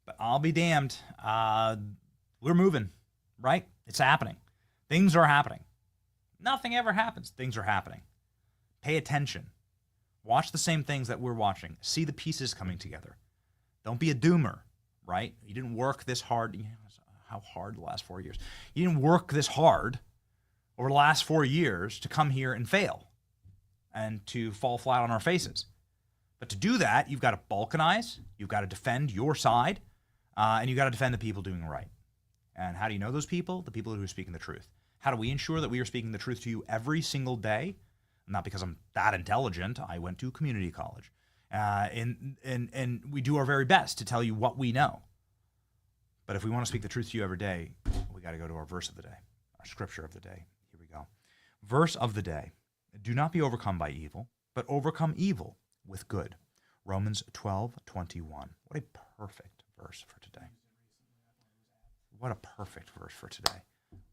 But I'll be damned. We're moving, right? It's happening. Things are happening. Nothing ever happens. Things are happening. Pay attention. Watch the same things that we're watching. See the pieces coming together. Don't be a doomer, right? You didn't work this hard. You know, how hard the last 4 years. You didn't work this hard over the last 4 years to come here and fail and to fall flat on our faces. But to do that, you've got to balkanize. You've got to defend your side. And you've got to defend the people doing right. And how do you know those people? The people who are speaking the truth. How do we ensure that we are speaking the truth to you every single day? Not because I'm that intelligent. I went to community college. And we do our very best to tell you what we know. But if we want to speak the truth to you every day, we got to go to our verse of the day, our scripture of the day. Here we go. Verse of the day. Do not be overcome by evil, but overcome evil with good. Romans 12:21. What a perfect verse for today. What a perfect verse for today.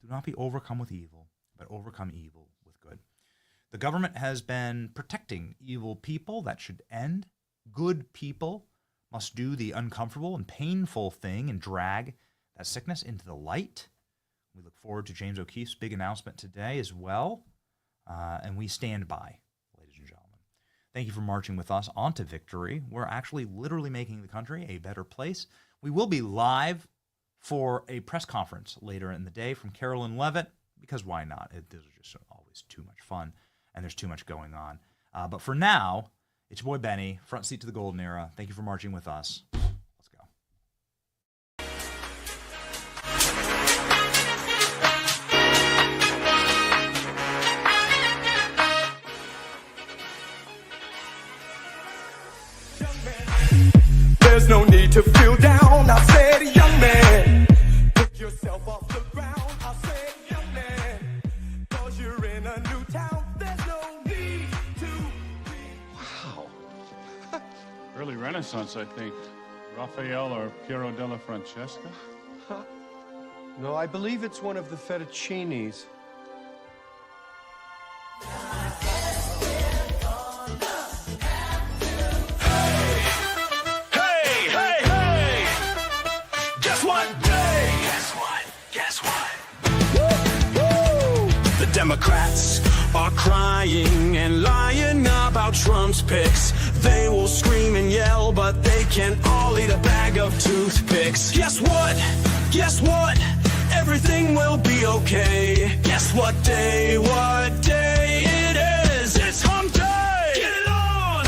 Do not be overcome with evil, but overcome evil with good. The government has been protecting evil people. That should end. Good people must do the uncomfortable and painful thing and drag that sickness into the light. We look forward to James O'Keefe's big announcement today as well. And we stand by, ladies and gentlemen. Thank you for marching with us on to victory. We're actually literally making the country a better place. We will be live for a press conference later in the day from Carolyn Levitt, because why not? This is just always too much fun, and there's too much going on. But for now, it's your boy Benny, front seat to the golden era. Thank you for marching with us. Let's go. There's no need to feel down. I said, young man, pick yourself off the ground. I said, young man, cause you're in a new town. There's no need to be. Wow. Early Renaissance, I think. Raphael or Piero della Francesca? No, I believe it's one of the fettuccinis. Hey, hey, hey! Guess what day? Guess what? Democrats are crying and lying about Trump's picks. They will scream and yell, but they can all eat a bag of toothpicks. Guess what? Guess what? Everything will be okay. Guess what day? What day it is? It's hump day! Get it on!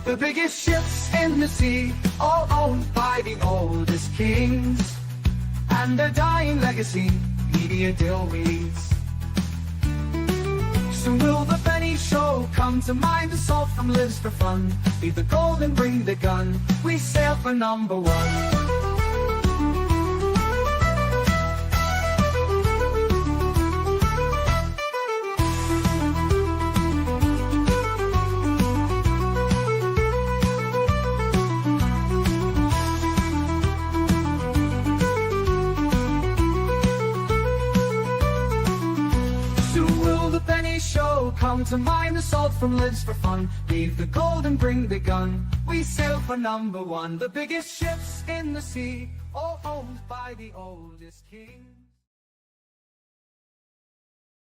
The biggest ships in the sea, all owned by the oldest kings, and their dying legacy, media deal reads. Soon will the penny show come to mind, the salt from lives for fun. Leave the gold and bring the gun, we sail for #1. Show come to mind, the salt from lives for fun. Leave the gold and bring the gun, we sail for #1. The biggest ships in the sea, all owned by the oldest king.